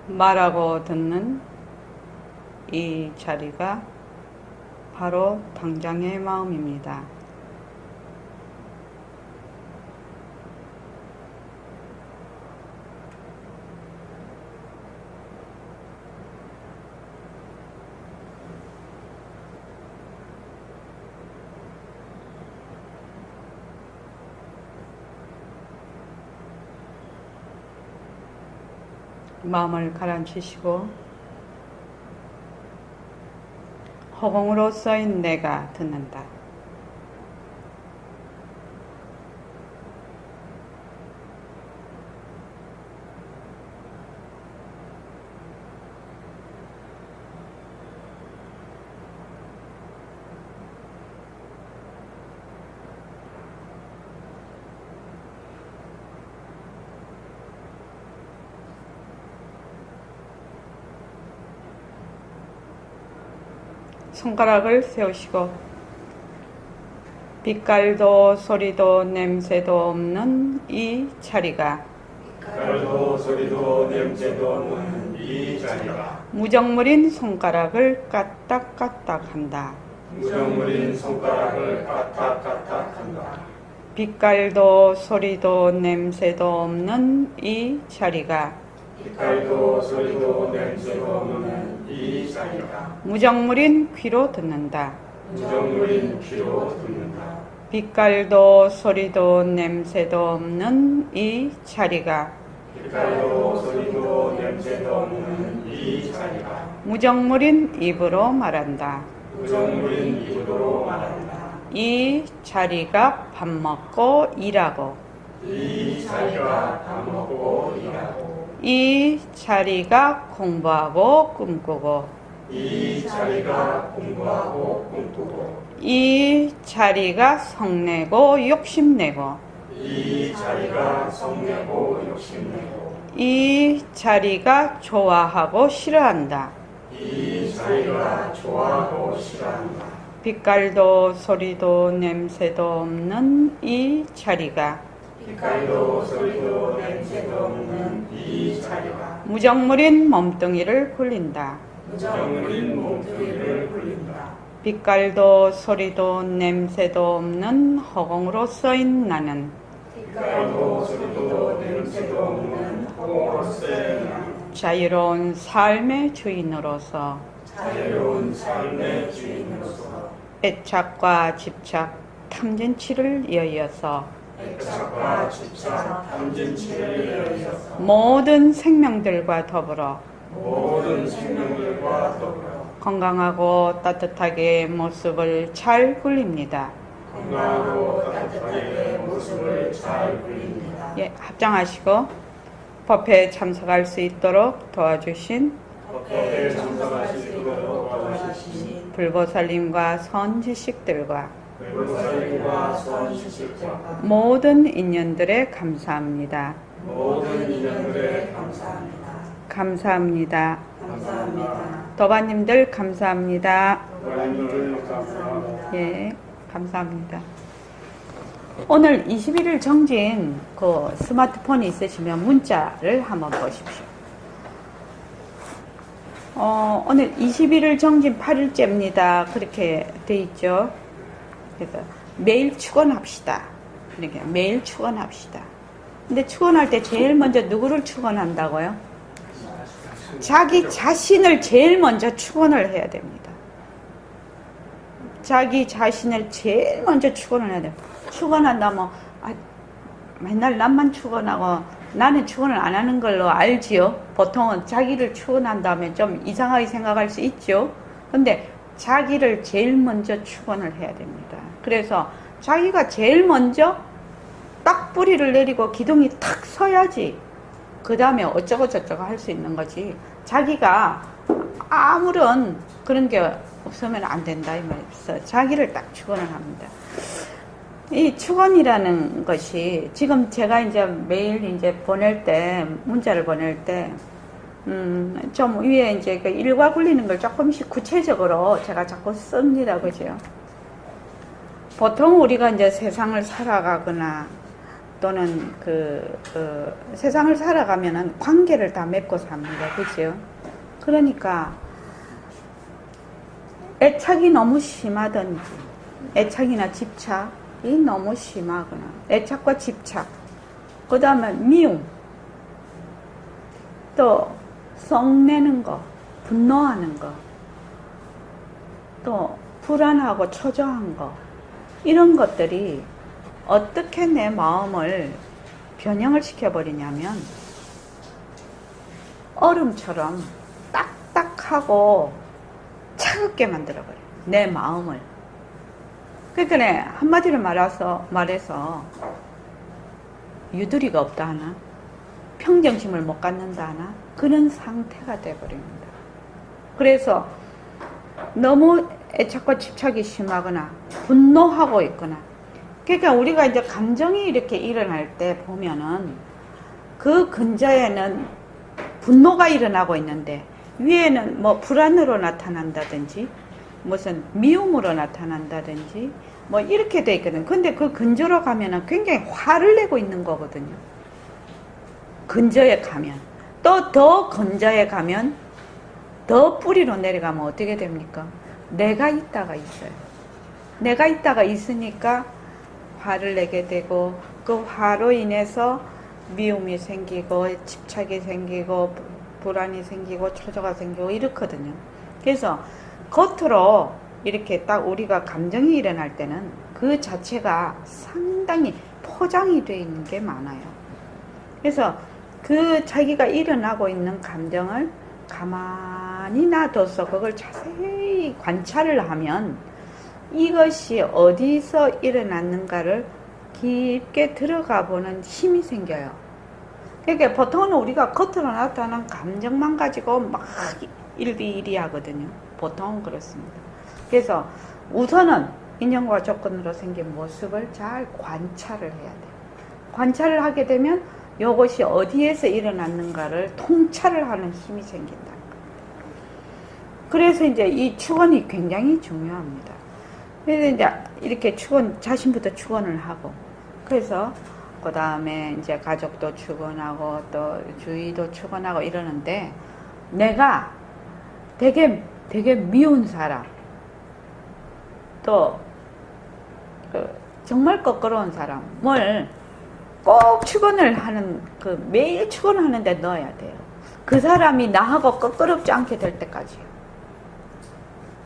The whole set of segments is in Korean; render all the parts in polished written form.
말하고 듣는 이 자리가 바로 당장의 마음입니다. 마음을 가라앉히시고 허공으로 써인 내가 듣는다. 손가락을 세우시고 빛깔도 소리도 냄새도 없는 이 자리가 빛깔도 소리도 냄새도 없는 이 자리가 무정물인 손가락을 까딱까딱한다. 무정물인 손가락을 까딱까딱한다. 빛깔도 소리도 냄새도 없는 이 자리가 빛깔도 소리도 냄새도 없는 이 자리가 무정물인 귀로 듣는다. 무정물인 귀로 듣는다. 빛깔도 소리도 냄새도 없는 이 자리가 빛깔도 소리도 냄새도 없는 이 자리가 무정물인 입으로 말한다. 무정물인 입으로 말한다. 이 자리가 밥 먹고 일하고 이 자리가 밥 먹고 일하고 이 자리가 공부하고 꿈꾸고 이 자리가 공부하고 꿈꾸고 이 자리가 성내고 욕심내고 이 자리가 성내고 욕심내고 이 자리가 좋아하고 싫어한다. 이 자리가 좋아하고 싫어한다. 빛깔도 소리도 냄새도 없는 이 자리가 빛깔도 소리도 냄새도 없는 이 자리가 무정물인 몸뚱이를 굴린다. 무정물인 몸뚱이를 굴린다. 빛깔도 소리도 냄새도 없는 허공으로 써인 나는 빛깔도 소리도 냄새도 없는 허공으로서의 나는 자유로운 삶의 주인으로서 자유로운 삶의 주인으로서 애착과 집착, 탐진치를 이어서 애착과 집착, 탐진치를 이어서 모든 생명들과 더불어 모든 생명들과 더불어 건강하고 따뜻하게 모습을 잘 굴립니다. 건강하고 따뜻하게 모습을 잘 굴립니다. 예, 합장하시고 법회에 참석할 수 있도록 도와주신 법회에 참석하시도록 도와주신 불보살님과 선지식들과 불보살님과 선지식과 모든 인연들에 감사합니다. 모든 인연들에 감사합니다. 감사합니다. 감사합니다. 도반님들 감사합니다. 도반님들 감사합니다. 예, 감사합니다. 오늘 21일 정진 그 스마트폰이 있으시면 문자를 한번 보십시오. 오늘 21일 정진 8일째입니다. 그렇게 돼 있죠. 그래서 매일 축원합시다. 이렇게 매일 축원합시다. 근데 축원할 때 제일 먼저 누구를 축원한다고요? 자기 자신을 제일 먼저 축원을 해야 됩니다. 자기 자신을 제일 먼저 축원을 해야 돼요. 축원한다면 맨날 남만 축원하고 나는 축원을 안 하는 걸로 알지요. 보통은 자기를 축원한다면 좀 이상하게 생각할 수 있죠. 근데 자기를 제일 먼저 축원을 해야 됩니다. 그래서 자기가 제일 먼저 딱 뿌리를 내리고 기둥이 탁 서야지 그 다음에 어쩌고 저쩌고 할 수 있는 거지. 자기가 아무런 그런 게 없으면 안 된다 이 말이었어. 자기를 딱 축원을 합니다. 이 축원이라는 것이 지금 제가 이제 매일 이제 보낼 때 문자를 보낼 때 좀 위에 이제 그 일과 굴리는 걸 조금씩 구체적으로 제가 자꾸 씁니다. 그죠? 보통 우리가 이제 세상을 살아가거나 또는 세상을 살아가면은 관계를 다 맺고 삽니다. 그죠? 그러니까 애착이 너무 심하든지, 애착이나 집착이 너무 심하거나, 애착과 집착, 그 다음에 미움, 또 성내는 거, 분노하는 거, 또 불안하고 초조한 거, 이런 것들이 어떻게 내 마음을 변형을 시켜버리냐면 얼음처럼 딱딱하고 차갑게 만들어버려요. 내 마음을. 그러니까 한마디로 말해서 유두리가 없다 하나, 평정심을 못 갖는다 하나, 그런 상태가 돼버립니다. 그래서 너무 애착과 집착이 심하거나 분노하고 있거나, 그러니까 우리가 이제 감정이 이렇게 일어날 때 보면은 그 근저에는 분노가 일어나고 있는데 위에는 뭐 불안으로 나타난다든지 무슨 미움으로 나타난다든지 뭐 이렇게 돼 있거든. 근데 그 근저로 가면은 굉장히 화를 내고 있는 거거든요. 근저에 가면 또 더 근저에 가면 더 뿌리로 내려가면 어떻게 됩니까? 내가 있다가 있어요. 내가 있다가 있으니까 화를 내게 되고, 그 화로 인해서 미움이 생기고 집착이 생기고 불안이 생기고 초조가 생기고 이렇거든요. 그래서 겉으로 이렇게 딱 우리가 감정이 일어날 때는 그 자체가 상당히 포장이 되어 있는 게 많아요. 그래서 그 자기가 일어나고 있는 감정을 가만히 놔둬서 그걸 자세히 관찰을 하면 이것이 어디서 일어났는가를 깊게 들어가 보는 힘이 생겨요. 그러니까 보통은 우리가 겉으로 나타나는 감정만 가지고 막 일비일비 하거든요. 보통은 그렇습니다. 그래서 우선은 인연과 조건으로 생긴 모습을 잘 관찰을 해야 돼요. 관찰을 하게 되면 이것이 어디에서 일어났는가를 통찰을 하는 힘이 생긴다. 그래서 이제 이 축원이 굉장히 중요합니다. 그래서 이제 이렇게 자신부터 축원을 하고, 그래서 그 다음에 이제 가족도 축원하고 또 주위도 축원하고 이러는데, 내가 되게 미운 사람, 또 정말 껄끄러운 사람을 꼭 축원을 하는, 매일 축원하는데 넣어야 돼요. 그 사람이 나하고 껄끄럽지 않게 될 때까지요.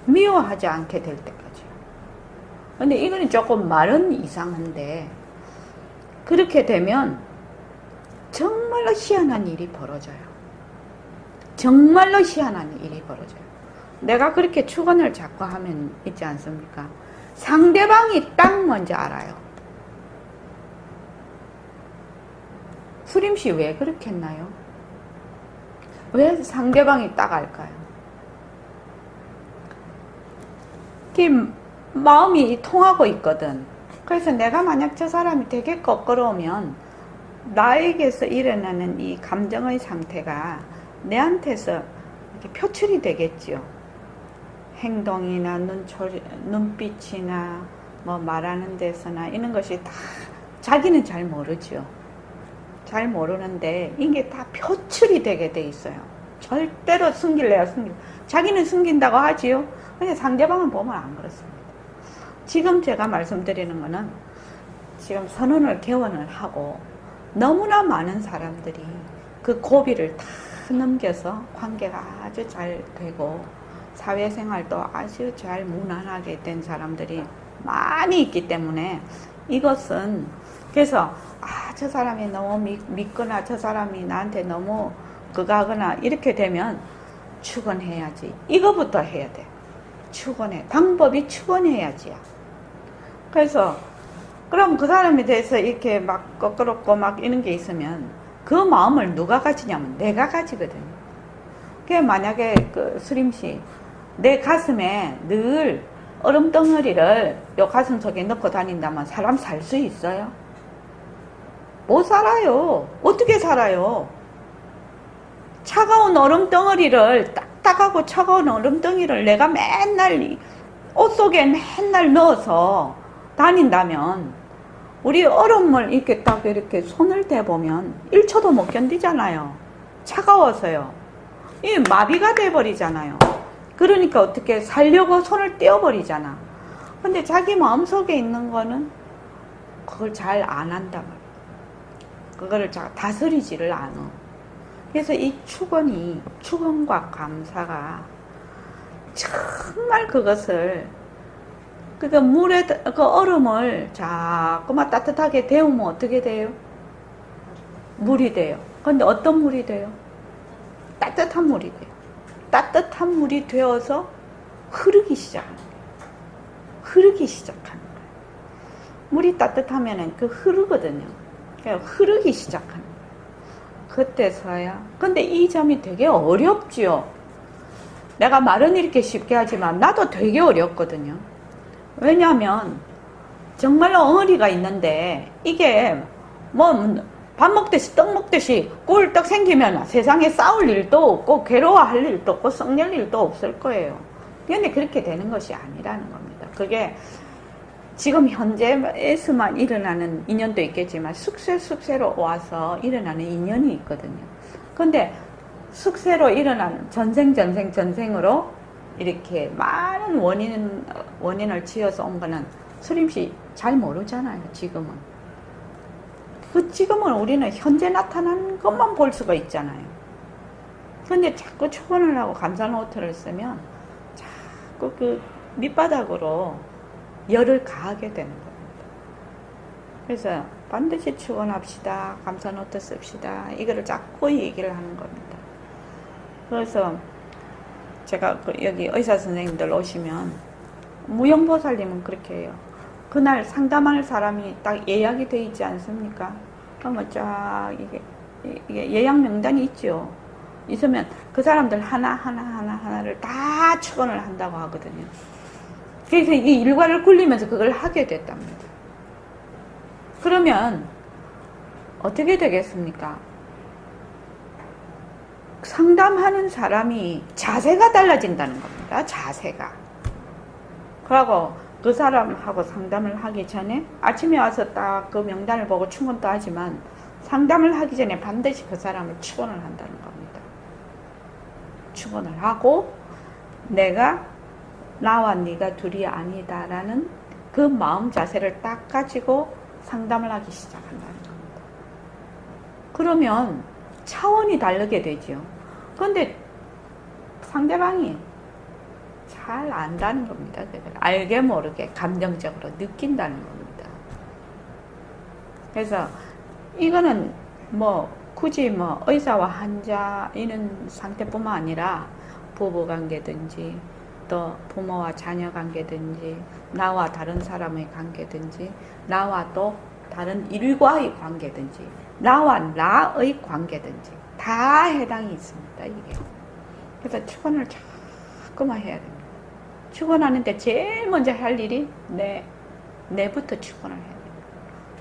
미워하지 않게 될 때까지요. 근데 이거는 조금 말은 이상한데, 그렇게 되면 정말로 희한한 일이 벌어져요. 정말로 희한한 일이 벌어져요. 내가 그렇게 축원을 자꾸 하면 있지 않습니까? 상대방이 딱 먼저 알아요. 수림씨 왜 그렇게 했나요? 왜 상대방이 딱 알까요? 마음이 통하고 있거든. 그래서 내가 만약 저 사람이 되게 껄끄러우면 나에게서 일어나는 이 감정의 상태가 내한테서 이렇게 표출이 되겠지요. 행동이나 눈빛이나 뭐 말하는 데서나 이런 것이 다 자기는 잘 모르죠. 잘 모르는데 이게 다 표출이 되게 돼 있어요. 절대로 숨길래야 자기는 숨긴다고 하지요. 근데 상대방은 보면 안 그렇습니다. 지금 제가 말씀드리는 거는 지금 선언을 개원을 하고 너무나 많은 사람들이 그 고비를 다 넘겨서 관계가 아주 잘 되고 사회생활도 아주 잘 무난하게 된 사람들이 많이 있기 때문에 이것은, 그래서 저 사람이 너무 믿거나 저 사람이 나한테 너무 그거하거나 이렇게 되면 축원해야지. 이거부터 해야 돼. 축원해. 방법이 축원해야지야. 그래서 그럼 그 사람에 대해서 이렇게 막 껄끄럽고 막 이런 게 있으면 그 마음을 누가 가지냐면 내가 가지거든요. 그게 만약에 수림씨 내 가슴에 늘 얼음덩어리를 요 가슴 속에 넣고 다닌다면 사람 살 수 있어요? 못 살아요. 어떻게 살아요? 차가운 얼음덩어리를, 딱딱하고 차가운 얼음덩어리를 내가 맨날 옷 속에 맨날 넣어서 다닌다면 우리 얼음을 이렇게 딱 이렇게 손을 대보면 1초도 못 견디잖아요. 차가워서요. 이 마비가 돼버리잖아요. 그러니까 어떻게 살려고 손을 떼어버리잖아. 근데 자기 마음속에 있는 거는 그걸 잘 안 한단 말이야. 그거를 다스리지를 않아. 그래서 이 축원과 감사가 정말 그것을 그 얼음을 자꾸만 따뜻하게 데우면 어떻게 돼요? 물이 돼요. 근데 어떤 물이 돼요? 따뜻한 물이 돼요. 따뜻한 물이 되어서 흐르기 시작하는 거예요. 흐르기 시작하는 거예요. 물이 따뜻하면은 흐르거든요. 흐르기 시작하는 거예요. 그때서야. 근데 이 점이 되게 어렵지요. 내가 말은 이렇게 쉽게 하지만 나도 되게 어렵거든요. 왜냐하면 정말로 엉어리가 있는데 이게 뭐 밥 먹듯이 떡 먹듯이 꿀떡 생기면 세상에 싸울 일도 없고 괴로워할 일도 없고 썩낼 일도 없을 거예요. 근데 그렇게 되는 것이 아니라는 겁니다. 그게 지금 현재에서만 일어나는 인연도 있겠지만 숙세로 와서 일어나는 인연이 있거든요. 근데 숙세로 일어나는 전생으로 이렇게 많은 원인을 지어서 온 거는 수림씨 잘 모르잖아요, 지금은. 지금은 우리는 현재 나타난 것만 볼 수가 있잖아요. 근데 자꾸 축원을 하고 감사 노트를 쓰면 자꾸 그 밑바닥으로 열을 가하게 되는 겁니다. 그래서 반드시 축원합시다. 감사 노트 씁시다. 이거를 자꾸 얘기를 하는 겁니다. 그래서 제가 여기 의사 선생님들 오시면 무용보살님은 그렇게 해요. 그날 상담할 사람이 딱 예약이 돼 있지 않습니까? 그러면 쫙 이게 예약 명단이 있죠. 있으면 그 사람들 하나를 다 축원을 한다고 하거든요. 그래서 이 일과를 굴리면서 그걸 하게 됐답니다. 그러면 어떻게 되겠습니까? 상담하는 사람이 자세가 달라진다는 겁니다. 자세가. 그러고 그 사람하고 상담을 하기 전에 아침에 와서 딱 그 명단을 보고 축원도 하지만 상담을 하기 전에 반드시 그 사람을 축원을 한다는 겁니다. 축원을 하고 내가 나와 네가 둘이 아니다라는 그 마음 자세를 딱 가지고 상담을 하기 시작한다는 겁니다. 그러면 차원이 다르게 되죠. 그런데 상대방이 잘 안다는 겁니다. 알게 모르게 감정적으로 느낀다는 겁니다. 그래서 이거는 굳이 의사와 환자 이런 상태뿐만 아니라 부부 관계든지 또 부모와 자녀 관계든지 나와 다른 사람의 관계든지 나와 또 다른 일과의 관계든지 나와 나의 관계든지 다 해당이 있습니다. 이게. 그래서 축원을 자꾸만 해야 됩니다. 축원하는데 제일 먼저 할 일이 내부터 축원을 해야 됩니다.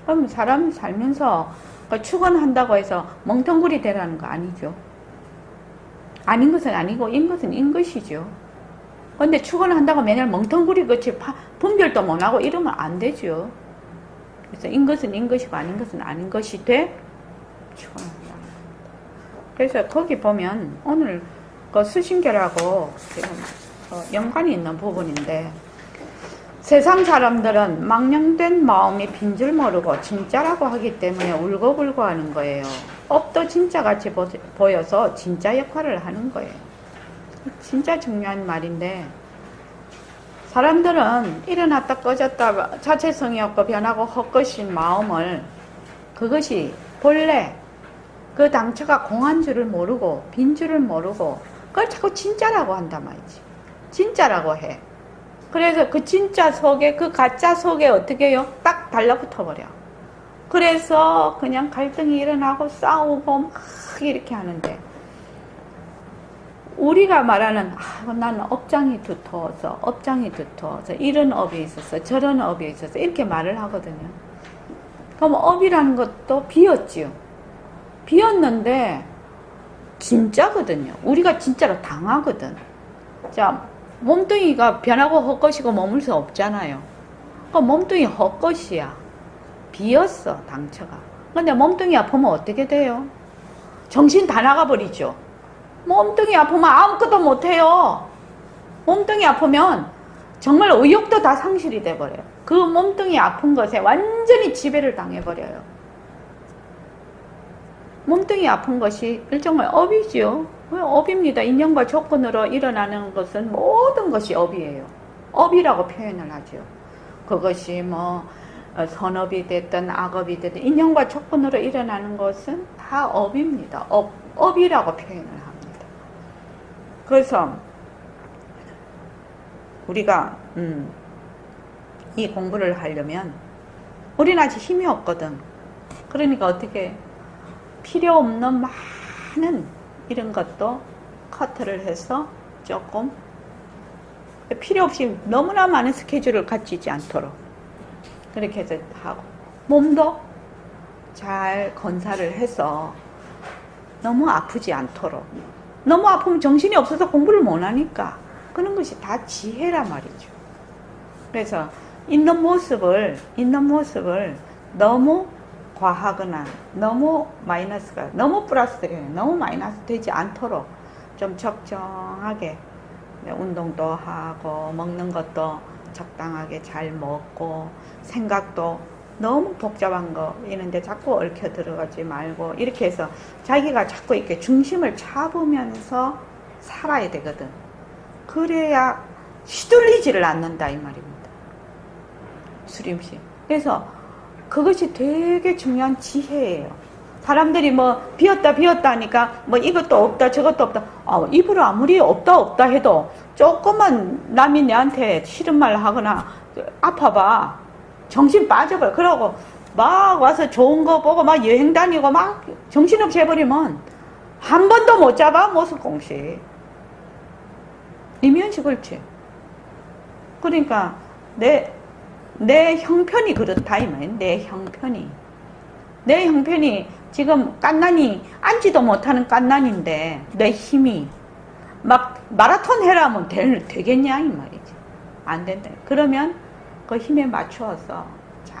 그럼 사람이 살면서 축원한다고 해서 멍텅구리 되라는 거 아니죠. 아닌 것은 아니고 인 것은 인 것이죠. 근데 축원한다고 맨날 멍텅구리 같이 분별도 못하고 이러면 안 되죠. 그래서 인 것은 인 것이고 아닌 것은 아닌 것이 돼 축원한다. 그래서 거기 보면 오늘 그 수신결하고 지금 연관이 있는 부분인데 세상 사람들은 망령된 마음이 빈 줄 모르고 진짜라고 하기 때문에 울고불고 하는 거예요. 업도 진짜같이 보여서 진짜 역할을 하는 거예요. 진짜 중요한 말인데 사람들은 일어났다 꺼졌다 자체성이 없고 변하고 헛것인 마음을 그것이 본래 그 당초가 공한 줄을 모르고 빈 줄을 모르고 그걸 자꾸 진짜라고 한단 말이지. 진짜라고 해. 그래서 그 진짜 속에 그 가짜 속에 어떻게 해요? 딱 달라붙어 버려. 그래서 그냥 갈등이 일어나고 싸우고 막 이렇게 하는데 우리가 말하는 나는 업장이 두터워서 이런 업이 있었어 저런 업이 있었어 이렇게 말을 하거든요. 그럼 업이라는 것도 비었지요. 비었는데 진짜거든요. 우리가 진짜로 당하거든. 자, 몸뚱이가 변하고 헛것이고 머물 수 없잖아요. 그러니까 몸뚱이 헛것이야. 비었어, 당처가. 근데 몸뚱이 아프면 어떻게 돼요? 정신 다 나가버리죠. 몸뚱이 아프면 아무것도 못해요. 몸뚱이 아프면 정말 의욕도 다 상실이 돼버려요. 그 몸뚱이 아픈 것에 완전히 지배를 당해버려요. 몸뚱이 아픈 것이 일종의 업이지요. 업입니다. 인연과 조건으로 일어나는 것은 모든 것이 업이에요. 업이라고 표현을 하죠. 그것이 뭐 선업이 됐든 악업이 됐든 인연과 조건으로 일어나는 것은 다 업입니다. 업이라고 표현을 합니다. 그래서 우리가 이 공부를 하려면 우리는 아직 힘이 없거든. 그러니까 어떻게 필요 없는 많은 이런 것도 커트를 해서 조금 필요 없이 너무나 많은 스케줄을 갖추지 않도록 그렇게 해서 하고, 몸도 잘 건사를 해서 너무 아프지 않도록. 너무 아프면 정신이 없어서 공부를 못 하니까 그런 것이 다 지혜란 말이죠. 그래서 있는 모습을 너무 과하거나 너무 마이너스가, 너무 플러스가 너무 마이너스 되지 않도록 좀 적정하게 운동도 하고 먹는 것도 적당하게 잘 먹고 생각도 너무 복잡한 거 이런데 자꾸 얽혀 들어가지 말고 이렇게 해서 자기가 자꾸 이렇게 중심을 잡으면서 살아야 되거든. 그래야 휘둘리지를 않는다 이 말입니다. 수림씨. 그래서 그것이 되게 중요한 지혜예요. 사람들이 뭐 비었다 하니까 뭐 이것도 없다 저것도 없다. 입으로 아무리 없다 해도 조금만 남이 내한테 싫은 말 하거나 아파봐 정신 빠져버려. 그러고 막 와서 좋은 거 보고 막 여행 다니고 막 정신없이 해버리면 한 번도 못 잡아 모습공시. 이면식 그렇지. 그러니까 내 형편이 그렇다 이 말이야. 내 형편이 지금 깐난이 앉지도 못하는 깐난인데 내 힘이 막 마라톤 해라면 되겠냐 이 말이지. 안 된다. 그러면 그 힘에 맞추어서 잘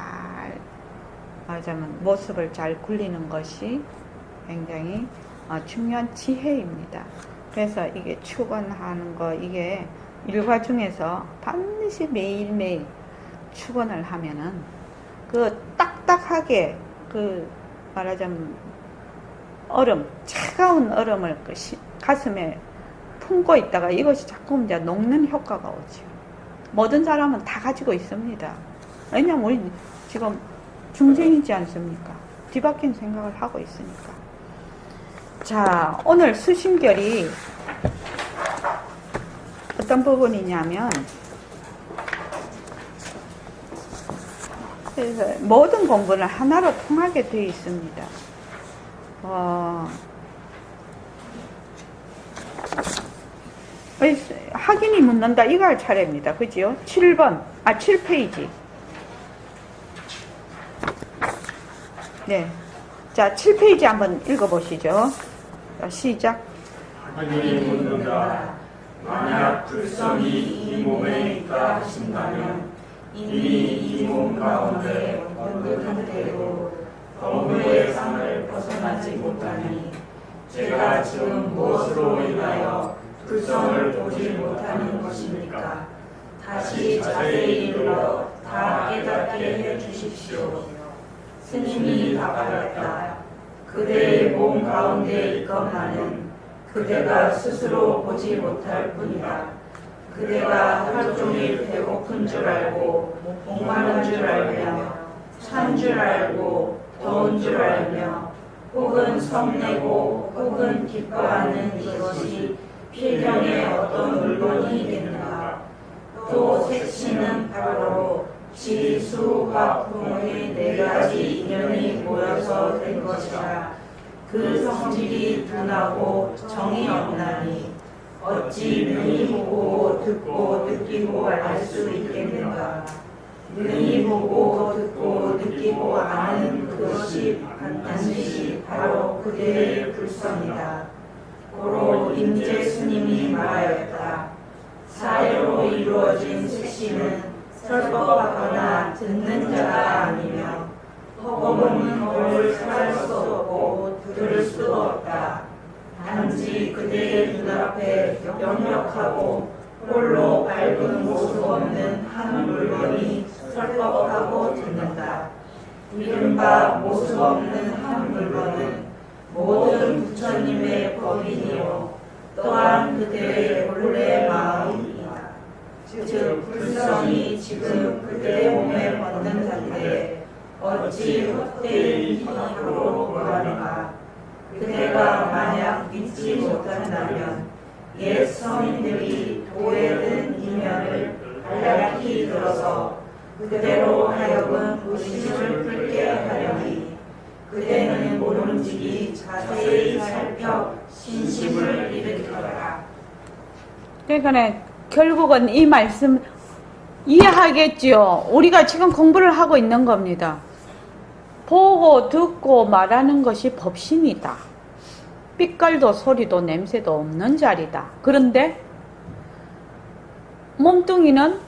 말하자면 모습을 잘 굴리는 것이 굉장히 중요한 지혜입니다. 그래서 이게 축원하는 거 이게 일과 중에서 반드시 매일매일 축원을 하면은 그 딱딱하게 그 말하자면 차가운 얼음을 그 가슴에 품고 있다가 이것이 자꾸 이제 녹는 효과가 오죠. 모든 사람은 다 가지고 있습니다. 왜냐면 우리 지금 중생이지 않습니까? 뒤바뀐 생각을 하고 있으니까. 자, 오늘 수신결이 어떤 부분이냐면 그래서 모든 공부는 하나로 통하게 되어 있습니다. 확인이 묻는다 이거 할 차례입니다. 그죠? 7페이지. 네. 자, 7페이지 한번 읽어보시죠. 자, 시작. 확인이 묻는다. 만약 불성이 이 몸에 있다 하신다면 이미 이 몸 가운데 언급한 대로 범부의 상을 벗어나지 못하니 제가 지금 무엇으로 인하여 불성을 보지 못하는 것입니까? 다시 자세히 일러 다 깨닫게 해주십시오. 스님이 답하였다. 그대의 몸 가운데 있건만은 그대가 스스로 보지 못할 뿐이다. 그대가 하루 종일 배고픈 줄 알고 목마른 줄 알며 찬 줄 알고 더운 줄 알며 혹은 성내고 혹은 기뻐하는 이것이 필경의 어떤 물건이겠는가. 또 색신은 바로 지, 수, 화, 풍의 네 가지 인연이 모여서 된 것이라. 그 성질이 둔하고 정이 없나니 어찌 눈이 보고 듣고 느끼고 알 수 있겠는가. 눈이 보고 듣고 느끼고 아는 그것이 반드시 바로 그대의 불성이다. 고로 임재 스님이 말하였다. 사회로 이루어진 색신은 설법하거나 듣는 자가 아니며 허공은 뭘 살할 수 없고 들을 수도 없다. 단지 그대의 눈앞에 역력하고 홀로 밝은 모습 없는 한 물건이 설법하고 듣는다. 이른바 모습 없는 한 물건은 모든 부처님의 법이니요 또한 그대의 본래 마음이다. 즉 불성이 지금 그대의 몸에 벗는 상태에 어찌 헛되이 힘으로 보라는가. 그대가 만약 믿지 못한다면 옛 성인들이 도에 든 이면을 간략히 들어서 그대로 하여금 의심을 풀게 하려니 그대는 모름지기 자세히 살펴 신심을 일으켜라. 그러니까 결국은 이 말씀 이해하겠지요. 우리가 지금 공부를 하고 있는 겁니다. 보고 듣고 말하는 것이 법신이다. 빛깔도 소리도 냄새도 없는 자리다. 그런데 몸뚱이는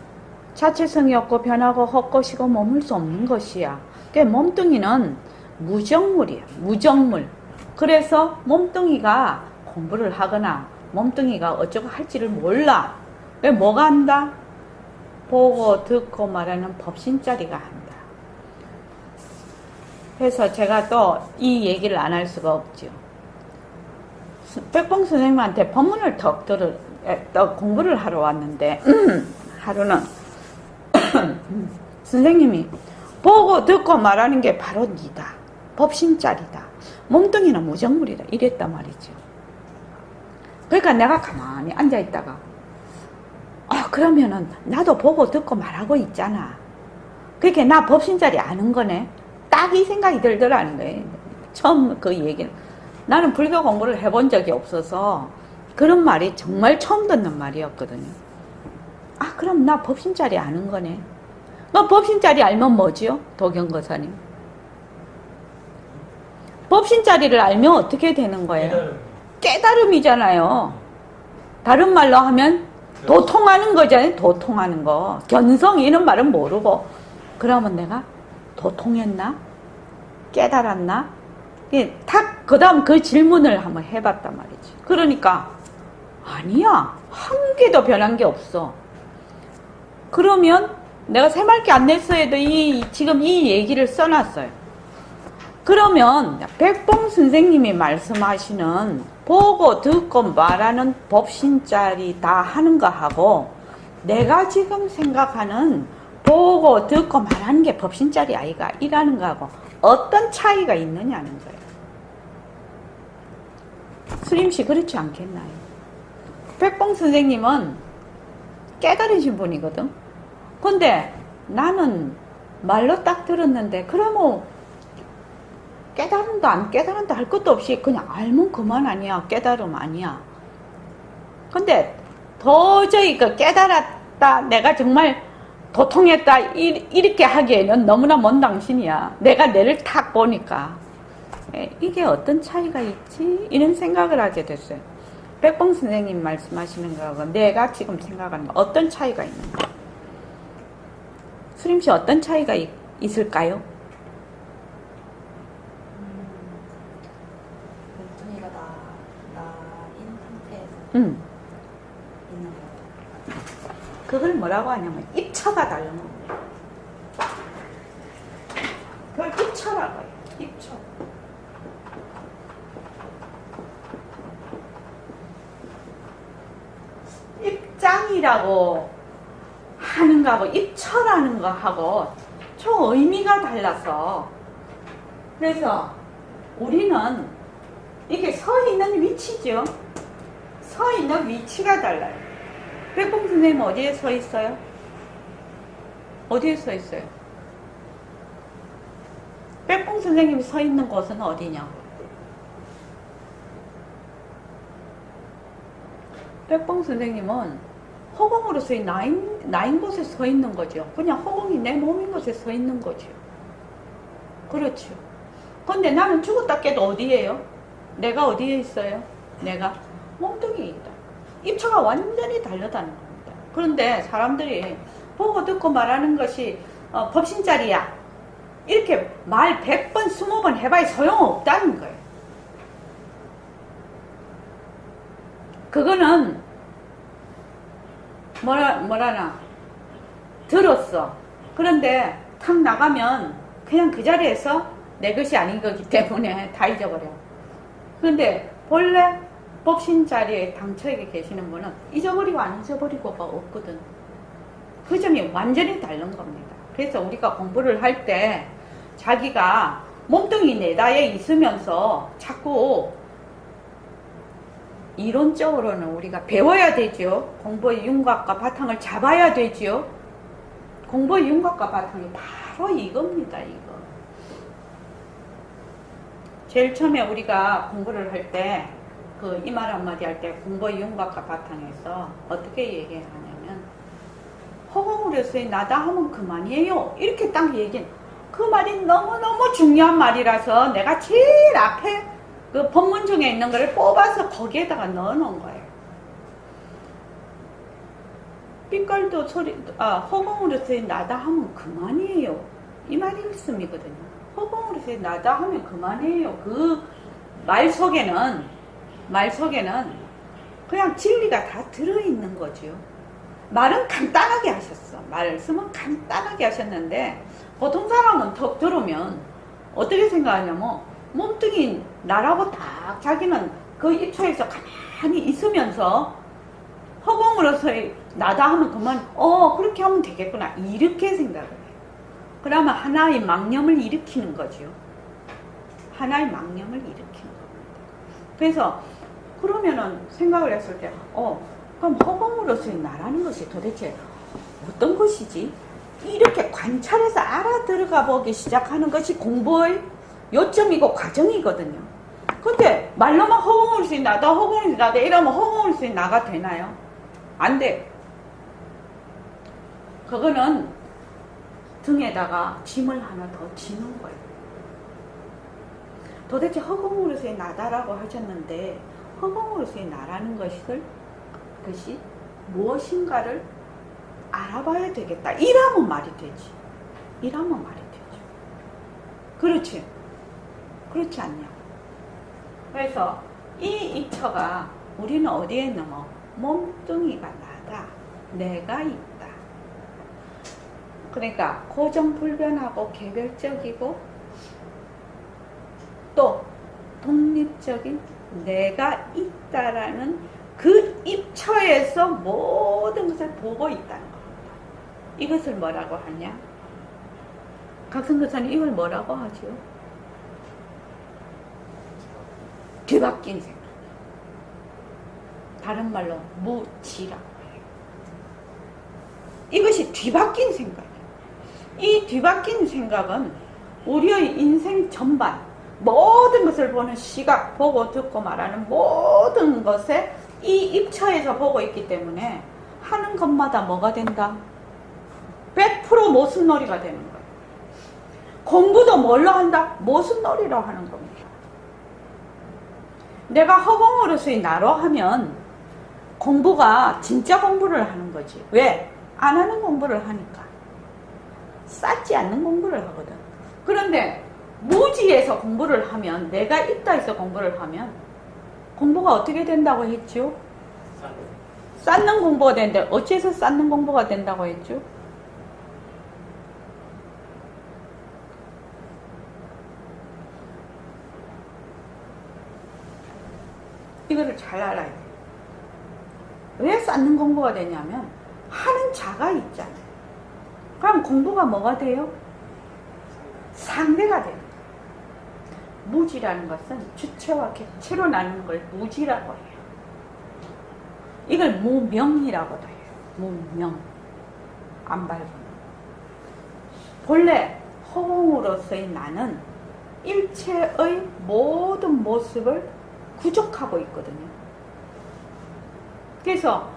자체성이 없고 변하고 헛것이고 머물 수 없는 것이야. 그러니까 몸뚱이는 무정물이야. 무정물. 그래서 몸뚱이가 공부를 하거나 몸뚱이가 어쩌고 할지를 몰라. 왜 뭐가 한다? 보고 듣고 말하는 법신자리가 한다. 그래서 제가 또 이 얘기를 안 할 수가 없죠. 백봉 선생님한테 법문을 더 공부를 하러 왔는데 하루는 선생님이 보고 듣고 말하는 게 바로 니다. 법신자리다. 몸뚱이는 무정물이다. 이랬단 말이죠. 그러니까 내가 가만히 앉아있다가 그러면은 나도 보고 듣고 말하고 있잖아. 그러니까 나 법신자리 아는 거네. 딱 이 생각이 들더라는 거예요. 처음 그 얘기는. 나는 불교 공부를 해본 적이 없어서 그런 말이 정말 처음 듣는 말이었거든요. 그럼 나 법신자리 아는 거네. 너 법신자리 알면 뭐지요? 도경거사님. 법신자리를 알면 어떻게 되는 거예요? 깨달음이잖아요. 다른 말로 하면 도통하는 거잖아요. 도통하는 거. 견성 이런 말은 모르고 그러면 내가 도통했나? 깨달았나? 그 다음 그 질문을 한번 해봤단 말이지. 그러니까 아니야. 한 개도 변한 게 없어. 그러면 내가 새말기 안내서에도 지금 이 얘기를 써놨어요. 그러면 백봉 선생님이 말씀하시는 보고 듣고 말하는 법신자리 다 하는 거 하고 내가 지금 생각하는 보고 듣고 말하는 게 법신자리 아이가 이라는 거하고 어떤 차이가 있느냐는 거예요. 수림씨 그렇지 않겠나요? 백봉 선생님은 깨달으신 분이거든. 근데 나는 말로 딱 들었는데 그러면 깨달은다 안 깨달은다 할 것도 없이 그냥 알면 그만 아니야. 깨달음 아니야. 근데 도저히 그 깨달았다 내가 정말 도통했다 이렇게 하기에는 너무나 먼 당신이야. 내가 내를 탁 보니까 이게 어떤 차이가 있지? 이런 생각을 하게 됐어요. 백봉 선생님 말씀하시는 거하고 내가 지금 생각하는 거 어떤 차이가 있는가? 수림씨 어떤 차이가 있을까요? 몸뚱이가 나인 상태에서 있는 거예요. 그걸 뭐라고 하냐면 입처가 다른 겁니다. 그걸 입처라고 해요. 입처. 입장이라고 하는 거하고 입처라는 거하고 좀 의미가 달라서 그래서 우리는 이게 서 있는 위치죠. 서 있는 위치가 달라요. 백봉 선생님 어디에 서 있어요? 어디에 서 있어요? 백봉 선생님이 서 있는 곳은 어디냐? 백봉 선생님은 허공으로서의 나인 곳에 서 있는 거죠. 그냥 허공이 내 몸인 곳에 서 있는 거죠. 그렇죠. 근데 나는 죽었다 깨도 어디에요? 내가 어디에 있어요? 내가 몸뚱이에 있다. 입처가 완전히 다르다는 겁니다. 그런데 사람들이 보고 듣고 말하는 것이 법신자리야. 이렇게 말 100번, 20번 해봐야 소용없다는 거예요. 그거는 뭐라나 들었어. 그런데 탁 나가면 그냥 그 자리에서 내 것이 아닌 거기 때문에 다 잊어버려. 그런데 본래 법신 자리에 당처에 계시는 분은 잊어버리고 안 잊어버리고가 없거든. 그 점이 완전히 다른 겁니다. 그래서 우리가 공부를 할 때 자기가 몸뚱이 내다에 있으면서 자꾸 이론적으로는 우리가 배워야 되죠. 공부의 윤곽과 바탕을 잡아야 되죠. 공부의 윤곽과 바탕이 바로 이겁니다. 이거. 제일 처음에 우리가 공부를 할 때 그 이 말 한마디 할 때 공부의 윤곽과 바탕에서 어떻게 얘기하냐면 허공으로서의 나다 하면 그만이에요. 이렇게 딱 얘기해. 그 말이 너무너무 중요한 말이라서 내가 제일 앞에 그 본문 중에 있는 거를 뽑아서 거기에다가 넣어 놓은 거예요. 삐깔도 허공으로서의 나다 하면 그만이에요. 이 말이 있음이거든요. 허공으로서의 나다 하면 그만이에요. 그 말 속에는 그냥 진리가 다 들어있는 거죠. 말은 간단하게 하셨어. 말씀은 간단하게 하셨는데 보통 사람은 턱 들으면 어떻게 생각하냐면 몸뚱이 나라고 딱 자기는 그 입처에서 가만히 있으면서 허공으로서의 나다 하면 그만 그렇게 하면 되겠구나 이렇게 생각을 해요. 그러면 하나의 망념을 일으키는 거죠. 하나의 망념을 일으키는 겁니다. 그래서 그러면은 생각을 했을 때 그럼 허공으로서의 나라는 것이 도대체 어떤 것이지? 이렇게 관찰해서 알아들어가 보기 시작하는 것이 공부의 요점이고 과정이거든요. 근데 말로만 허공으로서의 나다 허공으로서의 나다 이러면 허공으로서의 나가 되나요? 안 돼. 그거는 등에다가 짐을 하나 더 지는 거예요. 도대체 허공으로서의 나다라고 하셨는데 허공으로서의 나라는 것이 무엇인가를 알아봐야 되겠다. 이라면 말이 되지. 이라면 말이 되죠. 그렇지. 그렇지 않냐. 그래서 이 입처가 우리는 어디에 있는 몸뚱이가 나다. 내가 있다. 그러니까 고정불변하고 개별적이고 또 독립적인 내가 있다라는 그 입처에서 모든 것을 보고 있다는 겁니다. 이것을 뭐라고 하냐? 각성교사는 이걸 뭐라고 하죠? 뒤바뀐 생각. 다른 말로 무지라고 해요. 이것이 뒤바뀐 생각이에요. 이 뒤바뀐 생각은 우리의 인생 전반 모든 것을 보는 시각, 보고 듣고 말하는 모든 것에 이 입처에서 보고 있기 때문에 하는 것마다 뭐가 된다? 100% 모순놀이가 되는 거예요. 공부도 뭘로 한다? 모순놀이로 하는 겁니다. 내가 허공으로서의 나로 하면 공부가 진짜 공부를 하는 거지. 왜? 안 하는 공부를 하니까. 쌓지 않는 공부를 하거든. 그런데 무지에서 공부를 하면, 내가 있다 해서 공부를 하면 공부가 어떻게 된다고 했죠? 쌓는 공부가 되는데 어째서 쌓는 공부가 된다고 했죠? 이거를 잘 알아야 돼요. 왜 쌓는 공부가 되냐면 하는 자가 있잖아요. 그럼 공부가 뭐가 돼요? 상대가 돼요. 무지라는 것은 주체와 객체로 나누는 걸 무지라고 해요. 이걸 무명이라고도 해요. 무명. 안 밟은. 본래 허공으로서의 나는 일체의 모든 모습을 구족하고 있거든요. 그래서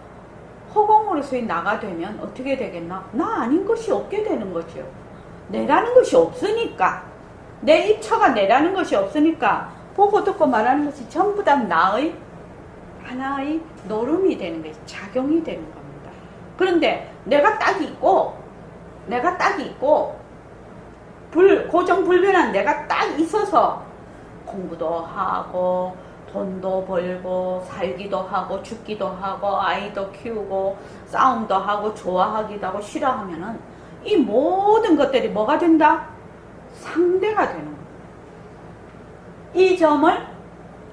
허공으로서의 나가 되면 어떻게 되겠나? 나 아닌 것이 없게 되는 거죠. 내라는 것이 없으니까, 내 입처가 내라는 것이 없으니까 보고 듣고 말하는 것이 전부 다 나의 하나의 노름이 되는 것이 작용이 되는 겁니다. 그런데 내가 딱 있고 고정불변한 내가 딱 있어서 공부도 하고 돈도 벌고 살기도 하고 죽기도 하고 아이도 키우고 싸움도 하고 좋아하기도 하고 싫어하면은 이 모든 것들이 뭐가 된다? 상대가 되는 거야. 이 점을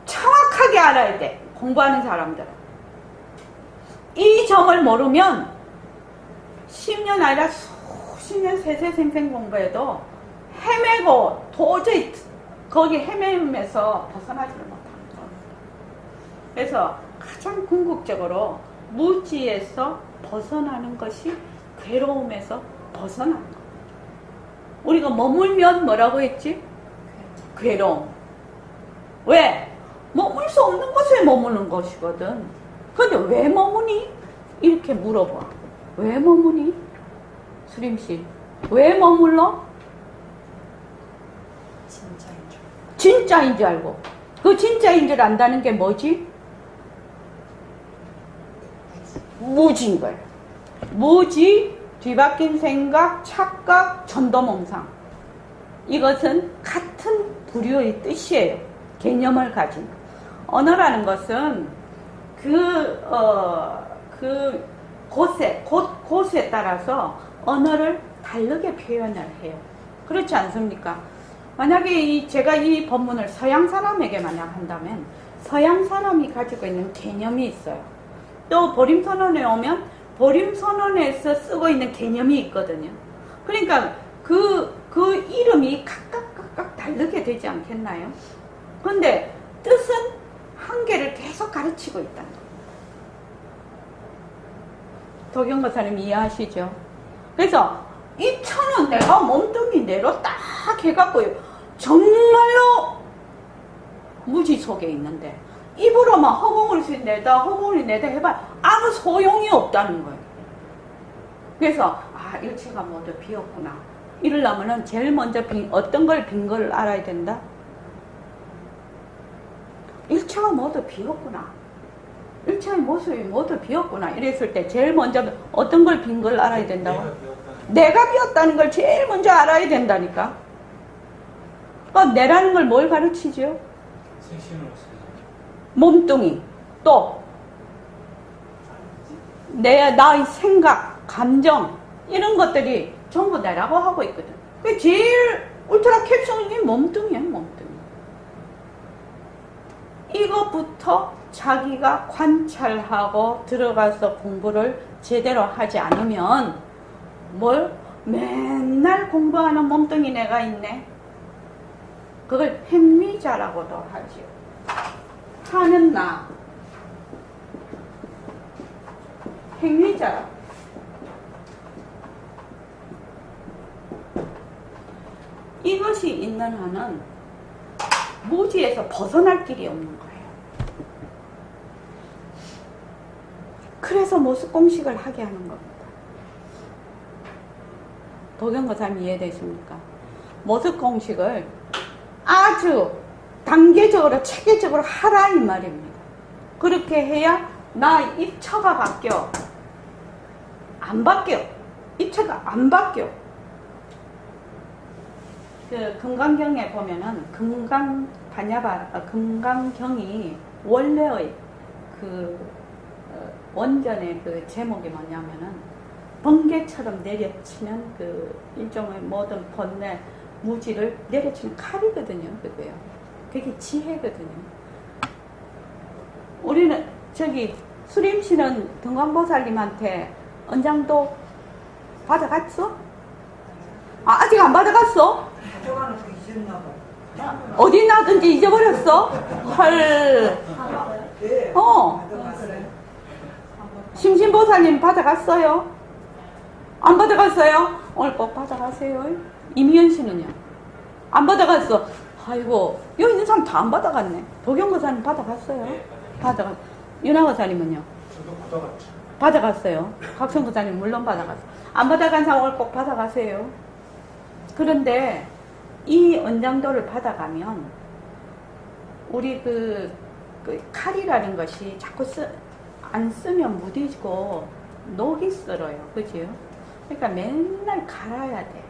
정확하게 알아야 돼. 공부하는 사람들은. 이 점을 모르면 10년 아니라 수십 년 세세생생 공부해도 헤매고 도저히 거기 헤매면서 벗어나지를 못하는 거예요. 그래서 가장 궁극적으로 무지에서 벗어나는 것이 괴로움에서 벗어나는 거예요. 우리가 머물면 뭐라고 했지? 괴로움. 왜? 머물 수 없는 곳에 머무는 것이거든. 근데 왜 머무니? 이렇게 물어봐. 왜 머무니? 수림씨, 왜 머물러? 진짜인 줄. 진짜인 줄 알고. 그 진짜인 줄 안다는 게 뭐지? 무지인 거예요. 무지, 뒤바뀐 생각, 착각, 전도몽상. 이것은 같은 부류의 뜻이에요. 개념을 가진. 언어라는 것은 곳에 따라서 언어를 다르게 표현을 해요. 그렇지 않습니까? 만약에 제가 이 법문을 서양 사람에게 만약 한다면 서양 사람이 가지고 있는 개념이 있어요. 또 보림선언에 오면 보림선언에서 쓰고 있는 개념이 있거든요. 그러니까 그 이름이 각각 다르게 되지 않겠나요? 근데 뜻은 한 개를 계속 가르치고 있다는 거예요. 도경거사님 이해하시죠? 그래서 이 천은 내가 몸뚱이 내로 딱 해갖고 정말로 무지 속에 있는데 입으로만 허공을 내다 해봐 아무 소용이 없다는 거예요. 그래서 일체가 모두 비었구나. 이러려면은 제일 먼저 어떤 걸 빈 걸 알아야 된다? 일체가 모두 비었구나. 일체의 모습이 모두 비었구나. 이랬을 때 제일 먼저 어떤 걸 빈 걸 알아야 된다고? 내가 비었다는 걸 제일 먼저 알아야 된다니까. 그러니까 내라는 걸 뭘 가르치죠? 몸뚱이, 또 나의 생각, 감정 이런 것들이 전부 내라고 하고 있거든. 그 제일 울트라 캡슐이 몸뚱이야, 몸뚱이. 이거부터 자기가 관찰하고 들어가서 공부를 제대로 하지 않으면 맨날 공부하는 몸뚱이 내가 있네. 그걸 행미자라고도 하지요. 하는 나. 행위자라. 이것이 있는 한은 무지에서 벗어날 길이 없는 거예요. 그래서 모습공식을 하게 하는 겁니다. 도경거사님 이해되십니까? 모습공식을 아주 단계적으로 체계적으로 하라 이 말입니다. 그렇게 해야 나 입처가 바뀌어. 안 바뀌어. 입처가 안 바뀌어. 그 금강경에 보면은 금강경이 원래의 원전의 그 제목이 뭐냐면은 번개처럼 내려치는 그 일종의 모든 번뇌 무지를 내려치는 칼이거든요. 그거요. 그게 지혜거든요. 우리는 수림씨는 등광보살님한테 은장도 받아갔어? 아직 안 받아갔어? 가져가는 거 잊었나 봐. 어디 나든지 잊어버렸어? 헐. 네. 어. 심신보살님 받아갔어요? 안 받아갔어요? 오늘 꼭 받아가세요. 이미연 씨는요? 안 받아갔어. 아이고, 여기 있는 사람 다 안 받아갔네. 도경거사님 받아갔어요? 받아갔. 윤하거사님은요? 저도 받아갔죠. 받아갔어요. 각성거사님 물론 받아갔어요. 안 받아간 사람 오늘 꼭 받아가세요. 그런데 이 은장도를 받아가면 우리 그 칼이라는 것이 자꾸 안 쓰면 무디지고 녹이 쓸어요. 그죠? 그러니까 맨날 갈아야 돼.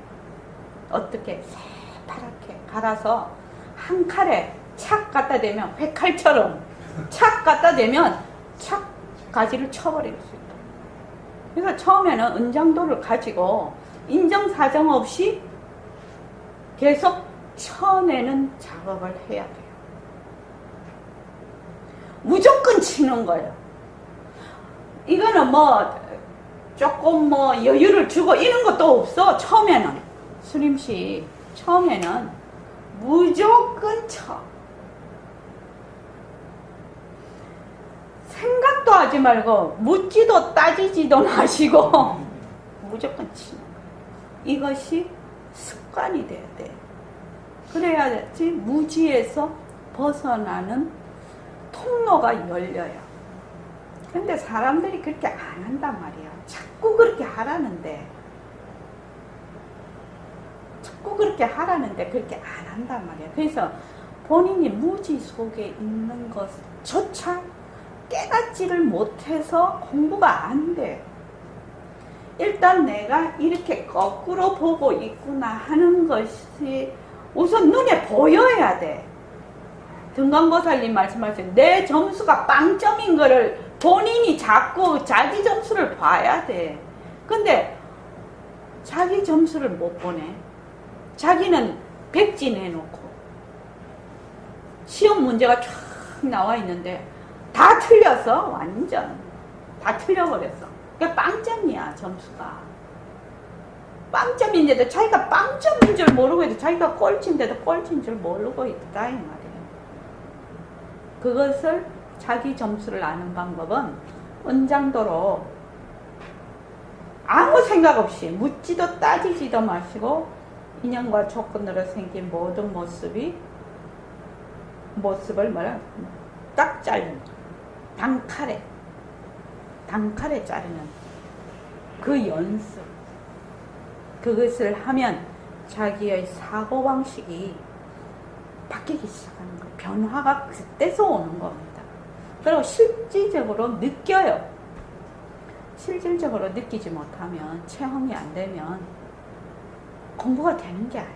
어떻게 새파랗게 갈아서 한 칼에 착 갖다 대면 회칼처럼 착 갖다 대면 착 가지를 쳐버릴 수 있다. 그래서 처음에는 은장도를 가지고 인정사정 없이 계속 쳐내는 작업을 해야 돼요. 무조건 치는 거예요. 이거는 뭐 조금 뭐 여유를 주고 이런 것도 없어. 처음에는 수림씨 처음에는 무조건 쳐. 생각도 하지 말고 묻지도 따지지도 마시고 무조건 치는 거예요. 이것이 습관이 돼야 돼. 그래야지 무지에서 벗어나는 통로가 열려요. 근데 사람들이 그렇게 안 한단 말이야. 자꾸 그렇게 하라는데 그렇게 안 한단 말이야. 그래서 본인이 무지 속에 있는 것조차 깨닫지를 못해서 공부가 안 돼. 일단 내가 이렇게 거꾸로 보고 있구나 하는 것이 우선 눈에 보여야 돼. 등광보살님 말씀하신 내 점수가 빵점인 거를 본인이 자꾸 자기 점수를 봐야 돼. 근데 자기 점수를 못 보네. 자기는 백지 내놓고 시험 문제가 쫙 나와 있는데 다 틀렸어. 완전 다 틀려버렸어. 그러니까 빵점이야. 점수가 빵점인데도 자기가 빵점인 줄 모르고 있고 자기가 꼴찌인데도 꼴찌인 줄 모르고 있다 이 말이에요. 그것을 자기 점수를 아는 방법은 은장도로 아무 생각 없이 묻지도 따지지도 마시고 인연과 조건으로 생긴 모든 모습을 딱 자르는 단칼에 자르는 그 연습, 그것을 하면 자기의 사고방식이 바뀌기 시작하는 거예요. 변화가 그때서 오는 겁니다. 그리고 실질적으로 느껴요. 실질적으로 느끼지 못하면, 체험이 안 되면 공부가 되는 게 아니라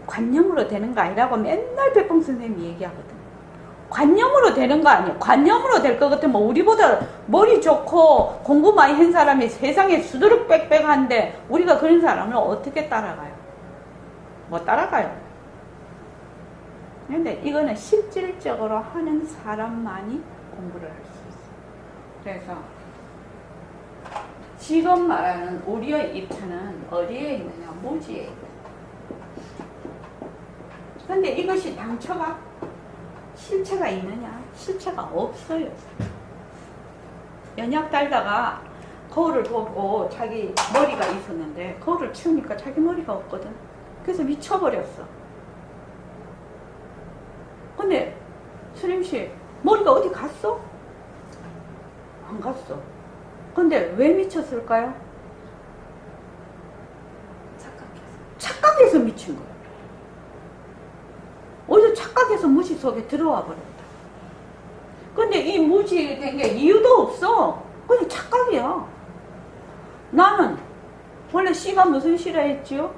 관념으로 되는 거 아니라고 맨날 백봉 선생님이 얘기하거든요. 관념으로 되는 거 아니에요. 관념으로 될 것 같으면 우리보다 머리 좋고 공부 많이 한 사람이 세상에 수두룩 빽빽한데 우리가 그런 사람을 어떻게 따라가요? 못 따라가요. 근데 이거는 실질적으로 하는 사람만이 공부를 할 수 있어요. 그래서 지금 말하는 우리의 입천은 어디에 있느냐? 무지에 있느냐. 근데 이것이 당초가 실체가 있느냐? 실체가 없어요. 연약 달다가 거울을 보고 자기 머리가 있었는데 거울을 치우니까 자기 머리가 없거든. 그래서 미쳐버렸어. 근데 수림씨 머리가 어디 갔어? 안 갔어. 근데 왜 미쳤을까요? 착각해서 미친 거야. 어디서 착각해서 무지 속에 들어와 버렸다. 근데 이 무지 된 게 이유도 없어. 그냥 착각이야. 나는 원래 씨가 무슨 씨라 했지요?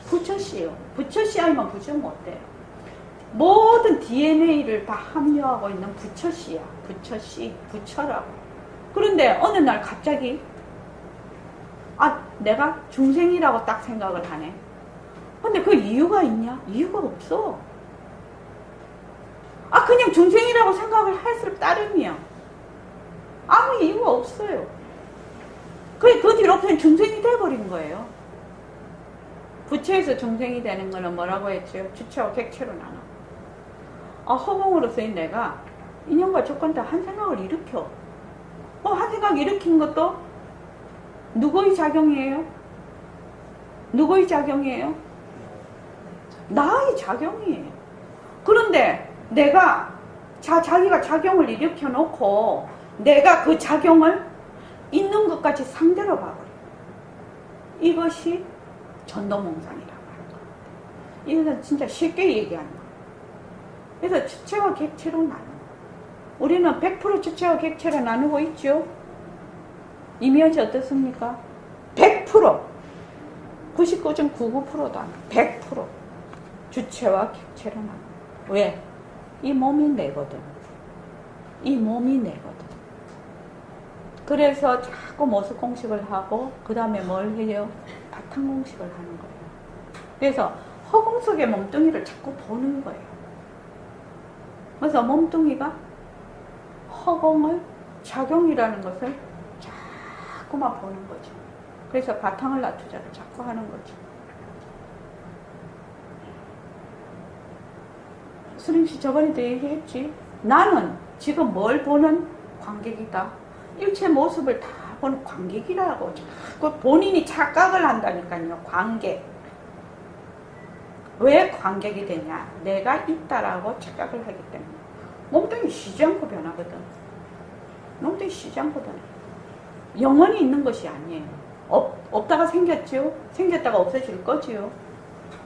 부처씨요. 부처씨 아니면 부처 못돼요. 모든 DNA를 다 함유하고 있는 부처씨야. 부처씨, 부처라고. 그런데 어느 날 갑자기 내가 중생이라고 딱 생각을 하네. 근데 그 이유가 있냐? 이유가 없어. 그냥 중생이라고 생각을 할 따름이야. 아무 이유가 없어요. 그 뒤로 그냥 중생이 돼버린 거예요. 부처에서 중생이 되는 거는 뭐라고 했죠? 주체와 객체로 나눠. 허공으로서의 내가 인연과 조건 다 한 생각을 일으켜. 한 생각 일으킨 것도 누구의 작용이에요? 누구의 작용이에요? 나의 작용이에요. 그런데 내가 자기가 작용을 일으켜 놓고 내가 그 작용을 있는 것 같이 상대로 봐버려. 이것이 전도몽상이라고 하는 겁니다. 이것은 진짜 쉽게 얘기하는 거예요. 그래서 주체와 객체로 나누는 거예요. 우리는 100% 주체와 객체로 나누고 있죠. 이미지 어떻습니까? 100%. 99.99%도 아니고 100% 주체와 객체로 나눠. 왜? 이 몸이 내거든. 이 몸이 내거든. 그래서 자꾸 모습 공식을 하고 그 다음에 뭘 해요? 바탕 공식을 하는 거예요. 그래서 허공 속의 몸뚱이를 자꾸 보는 거예요. 그래서 몸뚱이가 허공을 작용이라는 것을 자꾸만 보는 거죠. 그래서 바탕을 놔두자를 자꾸 하는 거죠. 수림씨 저번에도 얘기했지. 나는 지금 뭘 보는 관객이다. 일체 모습을 다 보는 관객이라고. 자꾸 본인이 착각을 한다니까요. 관객. 왜 관객이 되냐? 내가 있다라고 착각을 하기 때문에. 몸뚱이 쉬지 않고 변하거든. 몸뚱이 쉬지 않고 변해. 영원히 있는 것이 아니에요. 없다가 생겼죠? 생겼다가 없어질 거지요.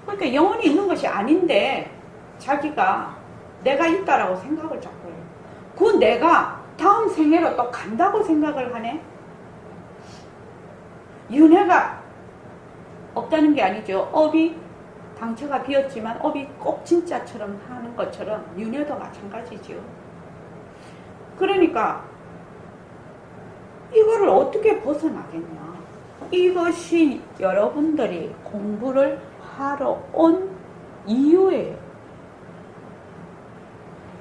그러니까 영원히 있는 것이 아닌데 자기가 내가 있다라고 생각을 자꾸 해요. 그 내가 다음 생애로 또 간다고 생각을 하네. 윤회가 없다는 게 아니죠. 업이 당처가 비었지만 업이 꼭 진짜처럼 하는 것처럼 윤회도 마찬가지죠. 그러니까 이거를 어떻게 벗어나겠냐. 이것이 여러분들이 공부를 하러 온 이유예요.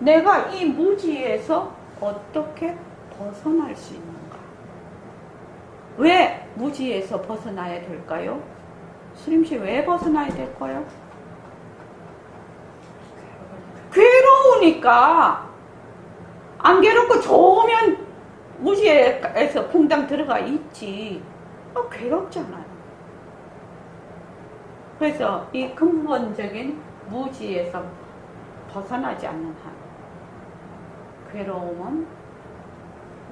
내가 이 무지에서 어떻게 벗어날 수 있는가? 왜 무지에서 벗어나야 될까요? 수림씨 왜 벗어나야 될까요? 괴로우니까. 안 괴롭고 좋으면 무지에서 퐁당 들어가 있지. 괴롭잖아요. 그래서 이 근본적인 무지에서 벗어나지 않는 한 괴로움은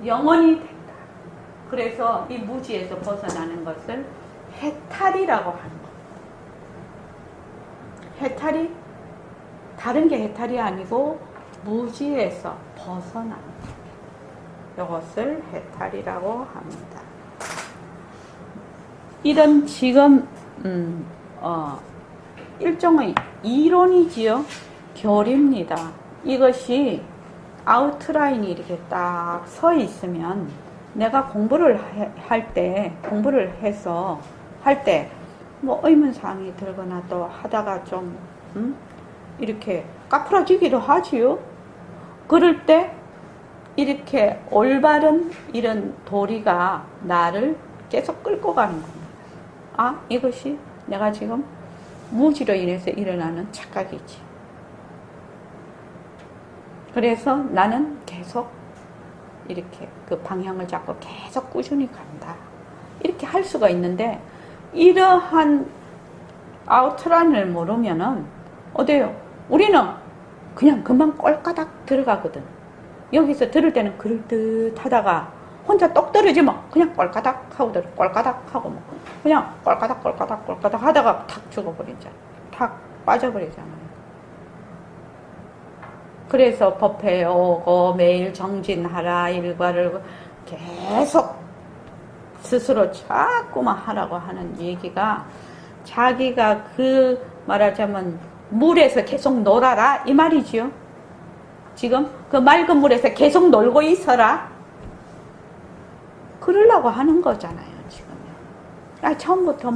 영원히 된다. 그래서 이 무지에서 벗어나는 것을 해탈이라고 하는 거예요. 해탈이 다른 게 해탈이 아니고 무지에서 벗어나는 거예요. 이것을 해탈이라고 합니다. 이런 지금 일종의 이론이지요. 교리입니다. 이것이 아웃라인이 이렇게 딱 서 있으면 내가 공부를 공부를 해서 할 때 뭐 의문사항이 들거나 또 하다가 좀 이렇게 까풀어지기도 하지요. 그럴 때 이렇게 올바른 이런 도리가 나를 계속 끌고 가는 겁니다. 아, 이것이 내가 지금 무지로 인해서 일어나는 착각이지. 그래서 나는 계속 이렇게 그 방향을 잡고 계속 꾸준히 간다. 이렇게 할 수가 있는데 이러한 아웃라인을 모르면은 어때요? 우리는 그냥 금방 꼴까닥 들어가거든. 여기서 들을 때는 그럴듯하다가 혼자 똑 떨어지면 그냥 꼴까닥 하고 꼴까닥 하고 뭐 그냥 꼴까닥 하다가 탁 죽어버리잖아. 탁 빠져버리잖아요. 그래서 법회에 오고 매일 정진하라 일과를 계속 스스로 자꾸만 하라고 하는 얘기가 자기가 그 말하자면 물에서 계속 놀아라 이 말이지요. 지금 그 맑은 물에서 계속 놀고 있어라 그러려고 하는 거잖아요. 지금 처음부터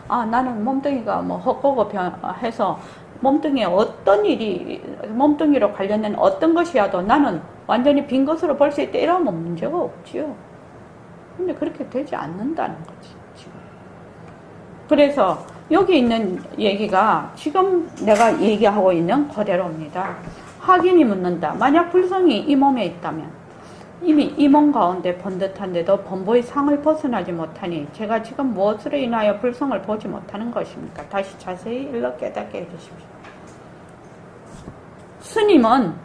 나는 몸뚱이가 헛고고 해서 몸뚱이에 어떤 일이 몸뚱이로 관련된 어떤 것이야도 나는 완전히 빈 것으로 볼 수 있다 이러면 문제가 없지요. 근데 그렇게 되지 않는다는 거지 지금. 그래서 여기 있는 얘기가 지금 내가 얘기하고 있는 그대로입니다. 확인이 묻는다. 만약 불성이 이 몸에 있다면 이미 이 몸 가운데 번듯한데도 범보의 상을 벗어나지 못하니 제가 지금 무엇으로 인하여 불성을 보지 못하는 것입니까? 다시 자세히 일러 깨닫게 해주십시오. 스님은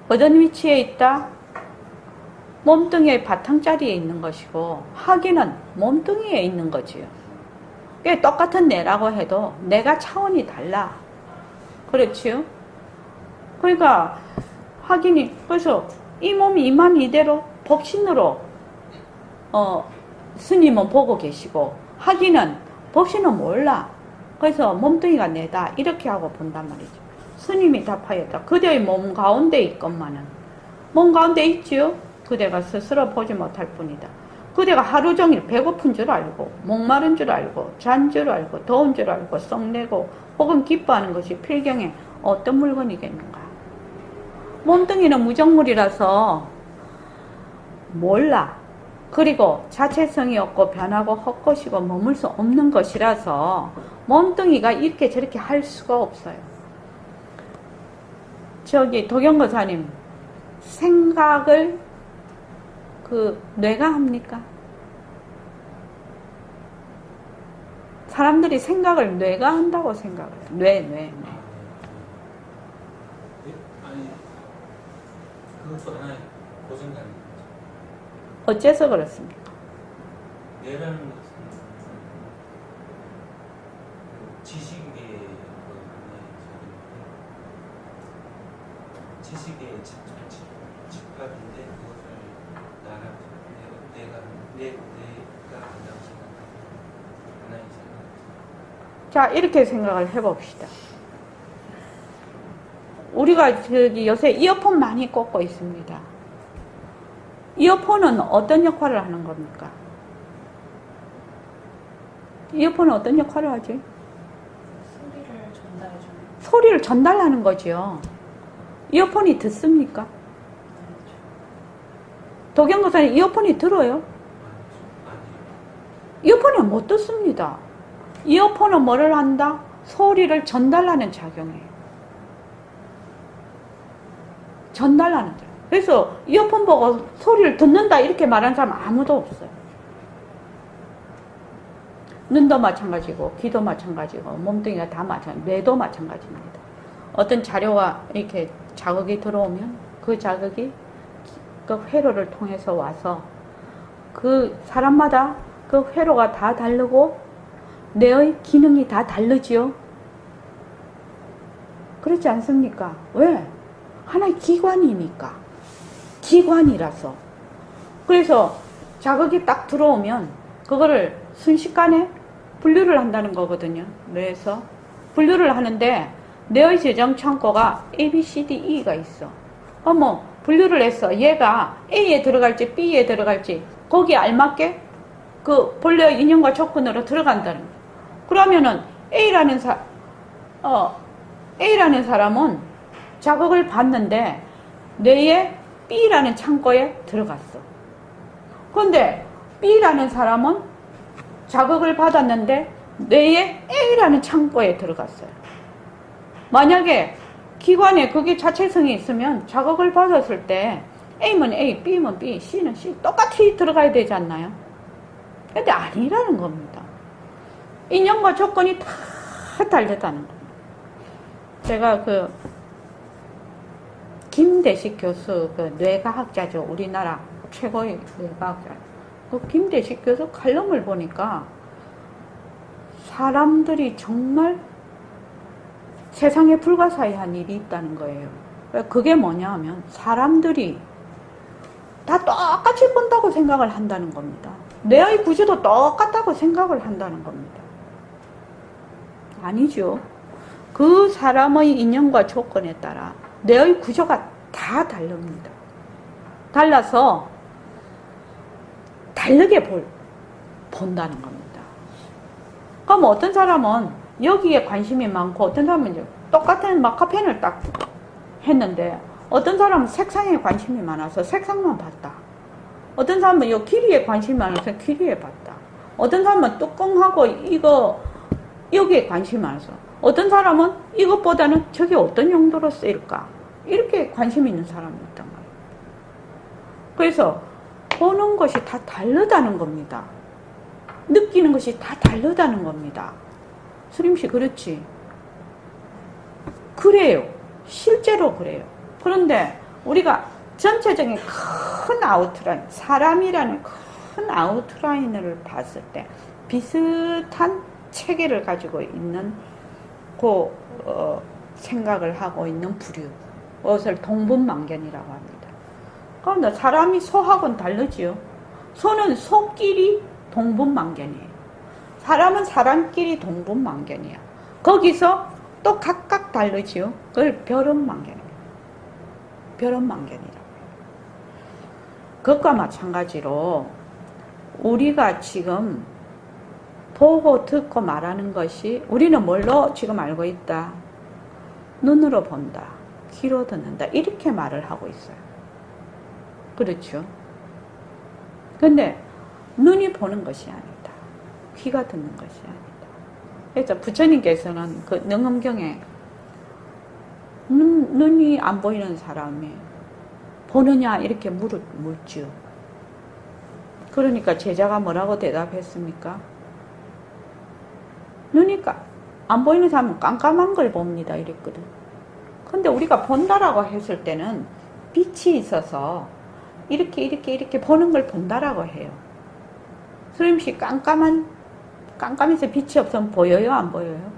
어떤 위치에 있다? 몸뚱이의 바탕자리에 있는 것이고 학인은 몸뚱이에 있는 거지요. 똑같은 내라고 해도 내가 차원이 달라. 그렇지요? 그러니까 학인이 그래서 이 몸이 이만 이대로 복신으로 스님은 보고 계시고 학인은 법신은 몰라. 그래서 몸뚱이가 내다 이렇게 하고 본단 말이죠. 스님이 답하였다. 그대의 몸 가운데 있건만은 몸 가운데 있지요. 그대가 스스로 보지 못할 뿐이다. 그대가 하루 종일 배고픈 줄 알고 목마른 줄 알고 잔 줄 알고 더운 줄 알고 썩내고 혹은 기뻐하는 것이 필경에 어떤 물건이겠는가. 몸뚱이는 무정물이라서 몰라. 그리고 자체성이 없고 변하고 헛것이고 머물 수 없는 것이라서 몸뚱이가 이렇게 저렇게 할 수가 없어요. 저기 도경거사님, 생각을 뇌가 합니까? 사람들이 생각을 뇌가 한다고 생각을 해요. 뇌. 아니, 그것도 하나의 고정관념. 어째서 그렇습니까? 뇌라는 것은 지식의 지식의 집합인데 그것을 내가 한다고 생각하고 하나의 생각. 자, 이렇게 생각을 해봅시다. 우리가 저기 요새 이어폰 많이 꽂고 있습니다. 이어폰은 어떤 역할을 하는 겁니까? 이어폰은 어떤 역할을 하지? 소리를 전달해주는. 소리를 전달하는 거죠. 이어폰이 듣습니까? 도경거사님, 이어폰이 들어요? 이어폰은 못 듣습니다. 이어폰은 뭐를 한다? 소리를 전달하는 작용이에요. 전달하는 작용. 그래서 이어폰 보고 소리를 듣는다 이렇게 말하는 사람 아무도 없어요. 눈도 마찬가지고 귀도 마찬가지고 몸뚱이가 다 마찬가지고 뇌도 마찬가지입니다. 어떤 자료가 이렇게 자극이 들어오면 그 자극이 그 회로를 통해서 와서 그 사람마다 그 회로가 다 다르고 뇌의 기능이 다 다르지요. 그렇지 않습니까? 왜? 하나의 기관이니까. 기관이라서. 그래서 자극이 딱 들어오면 그거를 순식간에 분류를 한다는 거거든요. 뇌에서 분류를 하는데 뇌의 재정 창고가 A, B, C, D, E가 있어. 분류를 해서 얘가 A에 들어갈지 B에 들어갈지 거기에 알맞게 그 본래의 인연과 조건으로 들어간다는 거예요. 그러면은 A라는 사람은 자극을 받는데 뇌에 B라는 창고에 들어갔어. 그런데 B라는 사람은 자극을 받았는데 뇌에 A라는 창고에 들어갔어요. 만약에 기관에 그게 자체성이 있으면 자극을 받았을 때 A면 A, B면 B, C는 C 똑같이 들어가야 되지 않나요? 근데 아니라는 겁니다. 인연과 조건이 다 다르다는 겁니다. 제가 김대식 교수, 뇌과학자죠. 우리나라 최고의 뇌과학자. 김대식 교수 칼럼을 보니까 사람들이 정말 세상에 불가사의한 일이 있다는 거예요. 그게 뭐냐 하면 사람들이 다 똑같이 본다고 생각을 한다는 겁니다. 뇌의 구조도 똑같다고 생각을 한다는 겁니다. 아니죠. 그 사람의 인연과 조건에 따라 뇌의 구조가 다 다릅니다. 달라서 다르게 본다는 겁니다. 그럼 어떤 사람은 여기에 관심이 많고 어떤 사람은 이제 똑같은 마카펜을 딱 했는데 어떤 사람은 색상에 관심이 많아서 색상만 봤다. 어떤 사람은 이 길이에 관심이 많아서 길이에 봤다. 어떤 사람은 뚜껑하고 이거 여기에 관심이 많아서 어떤 사람은 이것보다는 저게 어떤 용도로 쓰일까 이렇게 관심 있는 사람이 있단 말이에요. 그래서 보는 것이 다 다르다는 겁니다. 느끼는 것이 다 다르다는 겁니다. 수림씨 그렇지? 그래요. 실제로 그래요. 그런데 우리가 전체적인 큰 아웃라인, 사람이라는 큰 아웃라인을 봤을 때 비슷한 체계를 가지고 있는 생각을 하고 있는 부류, 그것을 동분만견이라고 합니다. 그런데 사람이 소하고는 다르지요. 소는 소끼리 동분만견이에요. 사람은 사람끼리 동분만견이야. 거기서 또 각각 다르지요. 그걸 별음만견이에요. 별음만견이라고. 그것과 마찬가지로 우리가 지금 보고 듣고 말하는 것이 우리는 뭘로 지금 알고 있다. 눈으로 본다. 귀로 듣는다. 이렇게 말을 하고 있어요. 그렇죠? 근데 눈이 보는 것이 아니다. 귀가 듣는 것이 아니다. 그래서 부처님께서는 그 능엄경에 눈이 안 보이는 사람이 보느냐 이렇게 묻죠. 그러니까 제자가 뭐라고 대답했습니까? 눈이 안 보이는 사람은 깜깜한 걸 봅니다 이랬거든. 근데 우리가 본다라고 했을 때는 빛이 있어서 이렇게 보는 걸 본다라고 해요. 스님씨 깜깜해서 빛이 없으면 보여요? 안 보여요?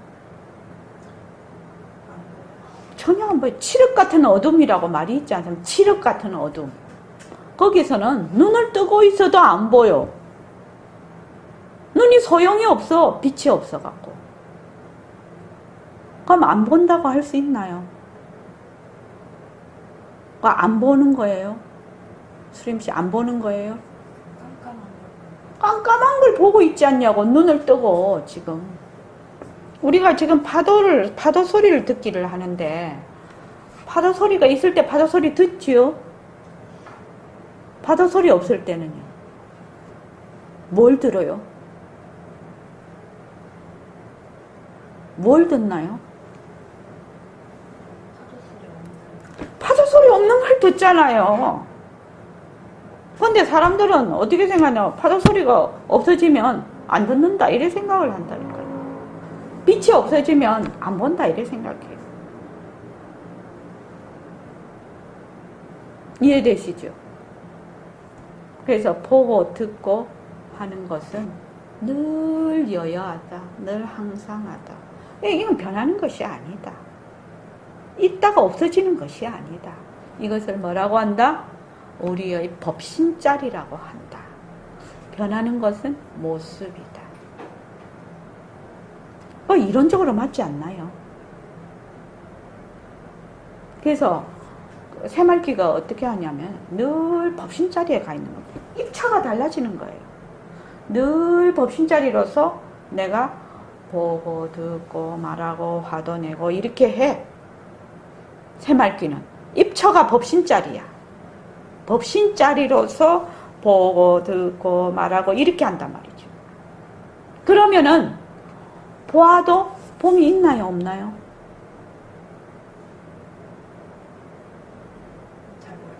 전혀 안 보여요. 칠흑 같은 어둠이라고 말이 있지 않습니까? 칠흑 같은 어둠. 거기서는 눈을 뜨고 있어도 안 보여. 눈이 소용이 없어. 빛이 없어갖고. 그럼 안 본다고 할 수 있나요? 안 보는 거예요? 수림씨 안 보는 거예요? 깜깜한 걸 보고 있지 않냐고. 눈을 뜨고 지금 우리가 지금 파도 소리를 듣기를 하는데 파도 소리가 있을 때 파도 소리 듣지요? 파도 소리 없을 때는요? 뭘 들어요? 뭘 듣나요? 파도 소리 없는 걸 듣잖아요. 근데 사람들은 어떻게 생각하냐? 파도 소리가 없어지면 안 듣는다 이래 생각을 한다니까요. 빛이 없어지면 안 본다 이래 생각해요. 이해되시죠? 그래서 보고 듣고 하는 것은 늘 여여하다, 늘 항상하다. 이건 변하는 것이 아니다. 있다가 없어지는 것이 아니다. 이것을 뭐라고 한다? 우리의 법신짜리라고 한다. 변하는 것은 모습이다. 이론적으로 맞지 않나요? 그래서 새말귀가 어떻게 하냐면 늘 법신자리에 가 있는 겁니다. 입차가 달라지는 거예요. 늘 법신자리로서 내가 보고 듣고 말하고 화도 내고 이렇게 해. 새말귀는 입처가 법신자리야. 법신자리로서 보고 듣고 말하고 이렇게 한단 말이죠. 그러면은 보아도 봄이 있나요 없나요?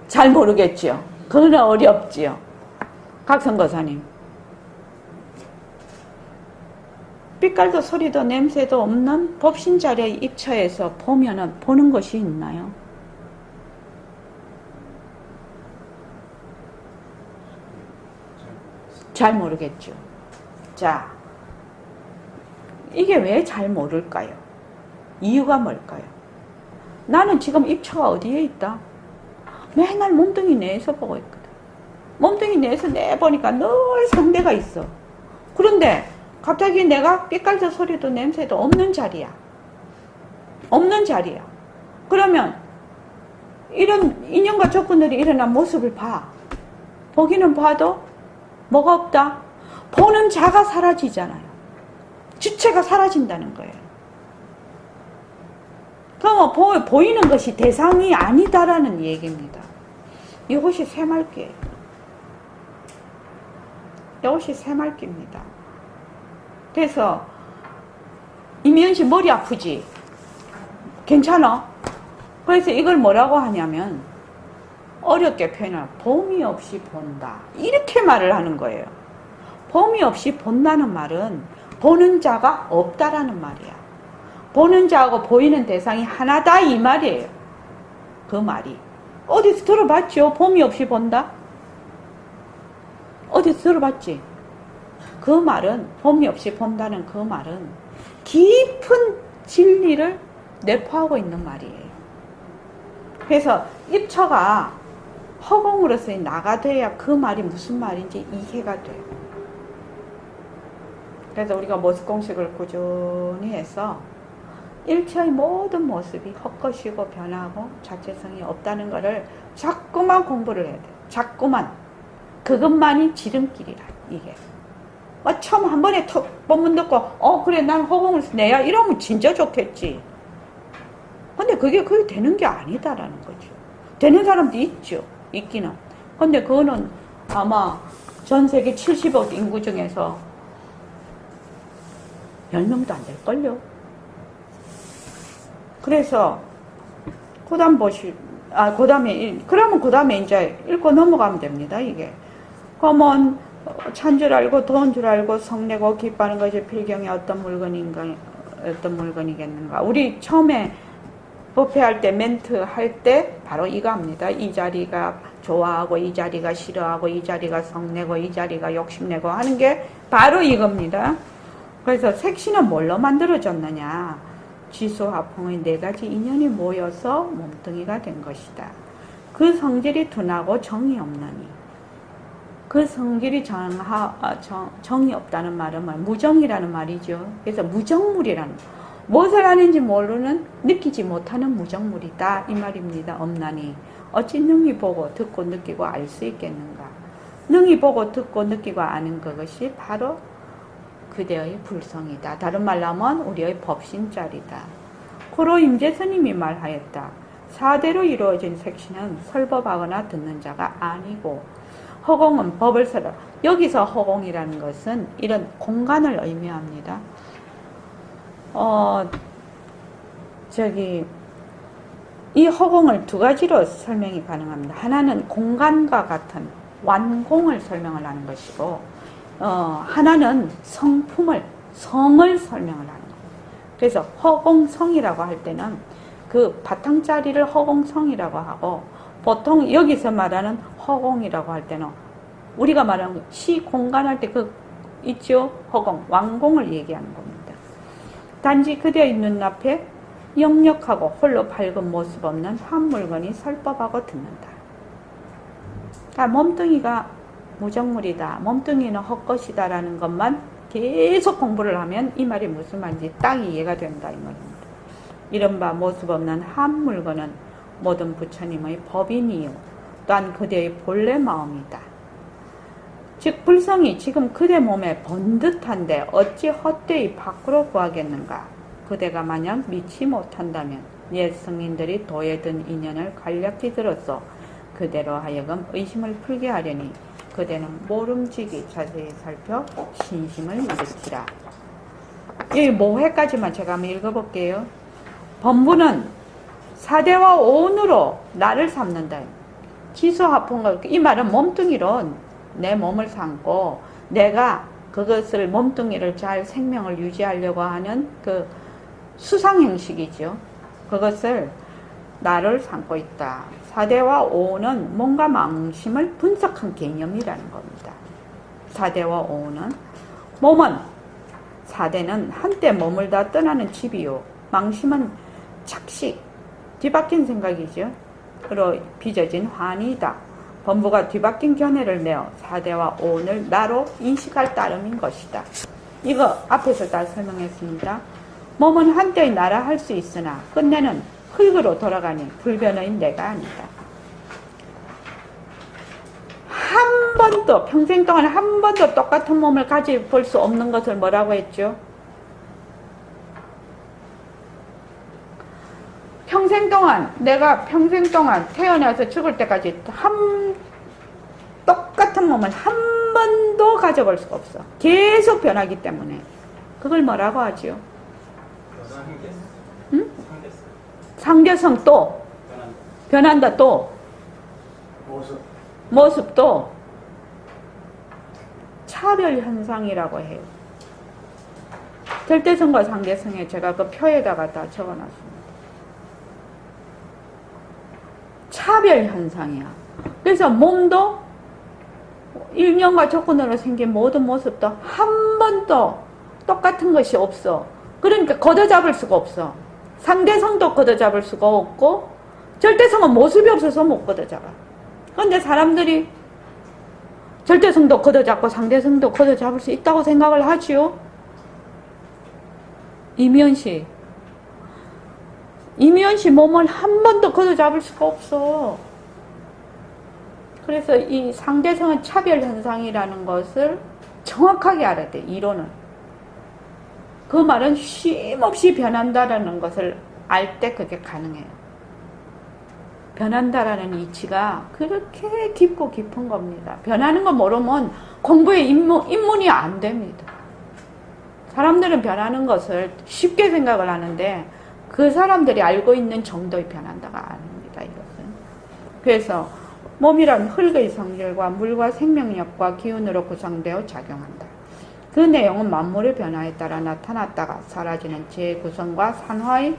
잘 모르겠지요. 그건 어렵지요. 각성거사님, 빛깔도 소리도 냄새도 없는 법신자리의 입처에서 보면은 보는 것이 있나요? 잘 모르겠죠. 자, 이게 왜 잘 모를까요? 이유가 뭘까요? 나는 지금 입처가 어디에 있다? 맨날 몸뚱이 내에서 보고 있거든. 몸뚱이 내에서 내보니까 늘 상대가 있어. 그런데 갑자기 내가 빛깔도 소리도 냄새도 없는 자리야. 없는 자리야. 그러면 이런 인연과 조건들이 일어난 모습을 봐. 보기는 봐도 뭐가 없다? 보는 자가 사라지잖아요. 주체가 사라진다는 거예요. 그럼 보이는 것이 대상이 아니다라는 얘기입니다. 이것이 새말귀예요. 이것이 새말귀입니다. 그래서 이미연씨 머리 아프지? 괜찮아? 그래서 이걸 뭐라고 하냐면 어렵게 표현을 봄이 없이 본다 이렇게 말을 하는 거예요. 봄이 없이 본다는 말은 보는 자가 없다라는 말이야. 보는 자하고 보이는 대상이 하나다 이 말이에요. 그 말이 어디서 들어봤죠? 봄이 없이 본다? 어디서 들어봤지? 그 말은 봄이 없이 본다는 그 말은 깊은 진리를 내포하고 있는 말이에요. 그래서 입처가 허공으로서 나가돼야 그 말이 무슨 말인지 이해가 돼요. 그래서 우리가 모습 공식을 꾸준히 해서 일체의 모든 모습이 헛것이고 변하고 자체성이 없다는 것을 자꾸만 공부를 해야 돼. 자꾸만. 그것만이 지름길이라, 이게. 처음 한 번에 턱 본문 듣고, 그래, 난 허공을 내야 이러면 진짜 좋겠지. 근데 그게 되는 게 아니다라는 거죠. 되는 사람도 있죠. 있기는. 근데 그거는 아마 전 세계 70억 인구 중에서 10명도 안 될걸요. 그래서, 그다음에 이제 읽고 넘어가면 됩니다, 이게. 그러면, 찬 줄 알고, 돈 줄 알고, 성내고, 기뻐하는 것이 필경의 어떤 물건이겠는가. 우리 처음에 법회할 때, 멘트 할 때, 바로 이거 합니다. 이 자리가 좋아하고, 이 자리가 싫어하고, 이 자리가 성내고, 이 자리가 욕심내고 하는 게 바로 이겁니다. 그래서 색신은 뭘로 만들어졌느냐. 지수화풍의 4가지 인연이 모여서 몸뚱이가 된 것이다. 그 성질이 둔하고 정이 없느니. 그 성질이 정이 없다는 말은 무정이라는 말이죠. 그래서 무정물이라는, 무엇을 하는지 모르는, 느끼지 못하는 무정물이다 이 말입니다. 없나니 어찌 능히 보고 듣고 느끼고 알 수 있겠는가. 능히 보고 듣고 느끼고 아는 그것이 바로 그대의 불성이다. 다른 말로 하면 우리의 법신자리다. 고로 임재스님이 말하였다. 4대로 이루어진 색신은 설법하거나 듣는 자가 아니고 허공은 법을 설하. 여기서 허공이라는 것은 이런 공간을 의미합니다. 이 허공을 2가지로 설명이 가능합니다. 하나는 공간과 같은 완공을 설명을 하는 것이고, 하나는 성을 설명을 하는 거예요. 그래서 허공성이라고 할 때는 그 바탕자리를 허공성이라고 하고, 보통 여기서 말하는 허공이라고 할 때는 우리가 말하는 시 공간할 때 있죠? 허공, 완공을 얘기하는 겁니다. 단지 그대의 눈앞에 역력하고 홀로 밝은 모습 없는 한 물건이 설법하고 듣는다. 그러니까 몸뚱이가 무정물이다. 몸뚱이는 헛것이다 라는 것만 계속 공부를 하면 이 말이 무슨 말인지 딱 이해가 된다 이 말입니다. 이른바 모습 없는 한 물건은 모든 부처님의 법인이요 또한 그대의 본래 마음이다. 즉 불성이 지금 그대 몸에 번듯한데 어찌 헛되이 밖으로 구하겠는가. 그대가 만약 믿지 못한다면 옛 성인들이 도에 든 인연을 간략히 들어서 그대로 하여금 의심을 풀게 하려니 그대는 모름지기 자세히 살펴 신심을 일으키라. 이 모회까지만 제가 한번 읽어볼게요. 법문은 4대와 5운으로 나를 삼는다. 지수화풍, 이 말은 몸뚱이로 내 몸을 삼고 내가 그것을 몸뚱이를 잘 생명을 유지하려고 하는 그 수상행식이죠. 그것을 나를 삼고 있다. 4대와 5는 몸과 망심을 분석한 개념이라는 겁니다. 4대와 5는 몸은 4대는 한때 머물다 떠나는 집이요. 망심은 착식, 뒤바뀐 생각이죠. 그리고 빚어진 환이다. 범부가 뒤바뀐 견해를 내어 4대와 5를 나로 인식할 따름인 것이다. 이거 앞에서 다 설명했습니다. 몸은 한때의 나라 할 수 있으나 끝내는 흙으로 돌아가니 불변의 내가 아니다. 한 번도 평생 동안 한 번도 똑같은 몸을 가져볼 수 없는 것을 뭐라고 했죠? 내가 평생 동안 태어나서 죽을 때까지 똑같은 몸을 한 번도 가져볼 수가 없어. 계속 변하기 때문에. 그걸 뭐라고 하죠? 응? 상대성 또 변한다 또 모습도 차별 현상이라고 해요. 절대성과 상대성에 제가 그 표에다가 다 적어놨습니다. 차별 현상이야. 그래서 몸도 일념과 조건으로 생긴 모든 모습도 한 번도 똑같은 것이 없어. 그러니까 걷어잡을 수가 없어. 상대성도 걷어잡을 수가 없고 절대성은 모습이 없어서 못 걷어잡아. 그런데 사람들이 절대성도 걷어잡고 상대성도 걷어잡을 수 있다고 생각을 하지요. 이미연 씨 몸을 한 번도 걷어잡을 수가 없어. 그래서 이 상대성은 차별 현상이라는 것을 정확하게 알아야 돼. 이론은. 그 말은 쉼없이 변한다라는 것을 알 때 그게 가능해요. 변한다라는 이치가 그렇게 깊고 깊은 겁니다. 변하는 거 모르면 공부에 입문이 안 됩니다. 사람들은 변하는 것을 쉽게 생각을 하는데 그 사람들이 알고 있는 정도의 변한다가 아닙니다. 이것은. 그래서 몸이란 흙의 성질과 물과 생명력과 기운으로 구성되어 작용한다. 그 내용은 만물의 변화에 따라 나타났다가 사라지는 재구성과 산화의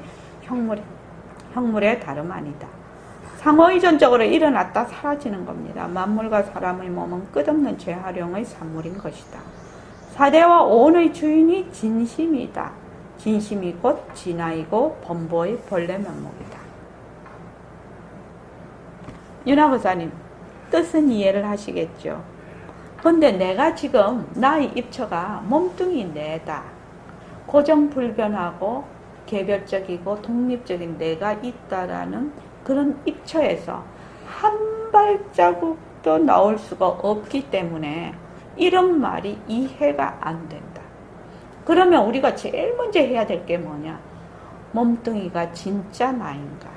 형물의 다름 아니다. 상호의존적으로 일어났다 사라지는 겁니다. 만물과 사람의 몸은 끝없는 재활용의 산물인 것이다. 사대와 오온의 주인이 진심이다. 진심이 곧 진화이고 범보의 본래 면목이다. 윤아 박사님, 뜻은 이해를 하시겠죠? 근데 내가 지금 나의 입처가 몸뚱이 내다. 고정불변하고 개별적이고 독립적인 내가 있다라는 그런 입처에서 한 발자국도 나올 수가 없기 때문에 이런 말이 이해가 안 된다. 그러면 우리가 제일 먼저 해야 될 게 뭐냐? 몸뚱이가 진짜 나인가?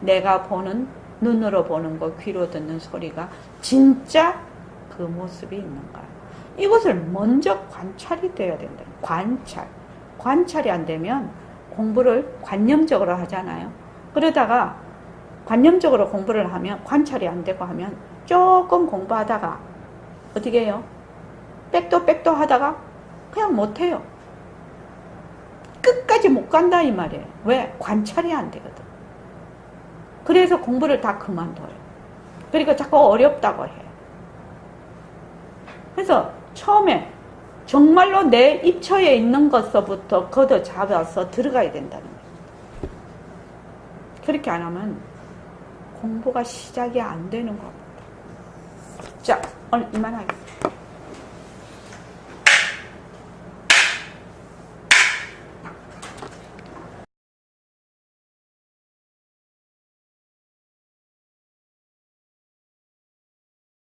내가 보는, 눈으로 보는 거, 귀로 듣는 소리가 진짜 그 모습이 있는가? 이것을 먼저 관찰이 되어야 된다. 관찰이 안 되면 공부를 관념적으로 하잖아요. 그러다가 관념적으로 공부를 하면 관찰이 안 되고 하면 조금 공부하다가 어떻게 해요? 백도 하다가 그냥 못해요. 끝까지 못 간다 이 말이에요. 왜? 관찰이 안 되거든. 그래서 공부를 다 그만둬요. 그러니까 자꾸 어렵다고 해. 그래서 처음에 정말로 내 입처에 있는 것서부터 걷어 잡아서 들어가야 된다는 거예요. 그렇게 안 하면 공부가 시작이 안 되는 겁니다. 자, 오늘 이만하겠습니다.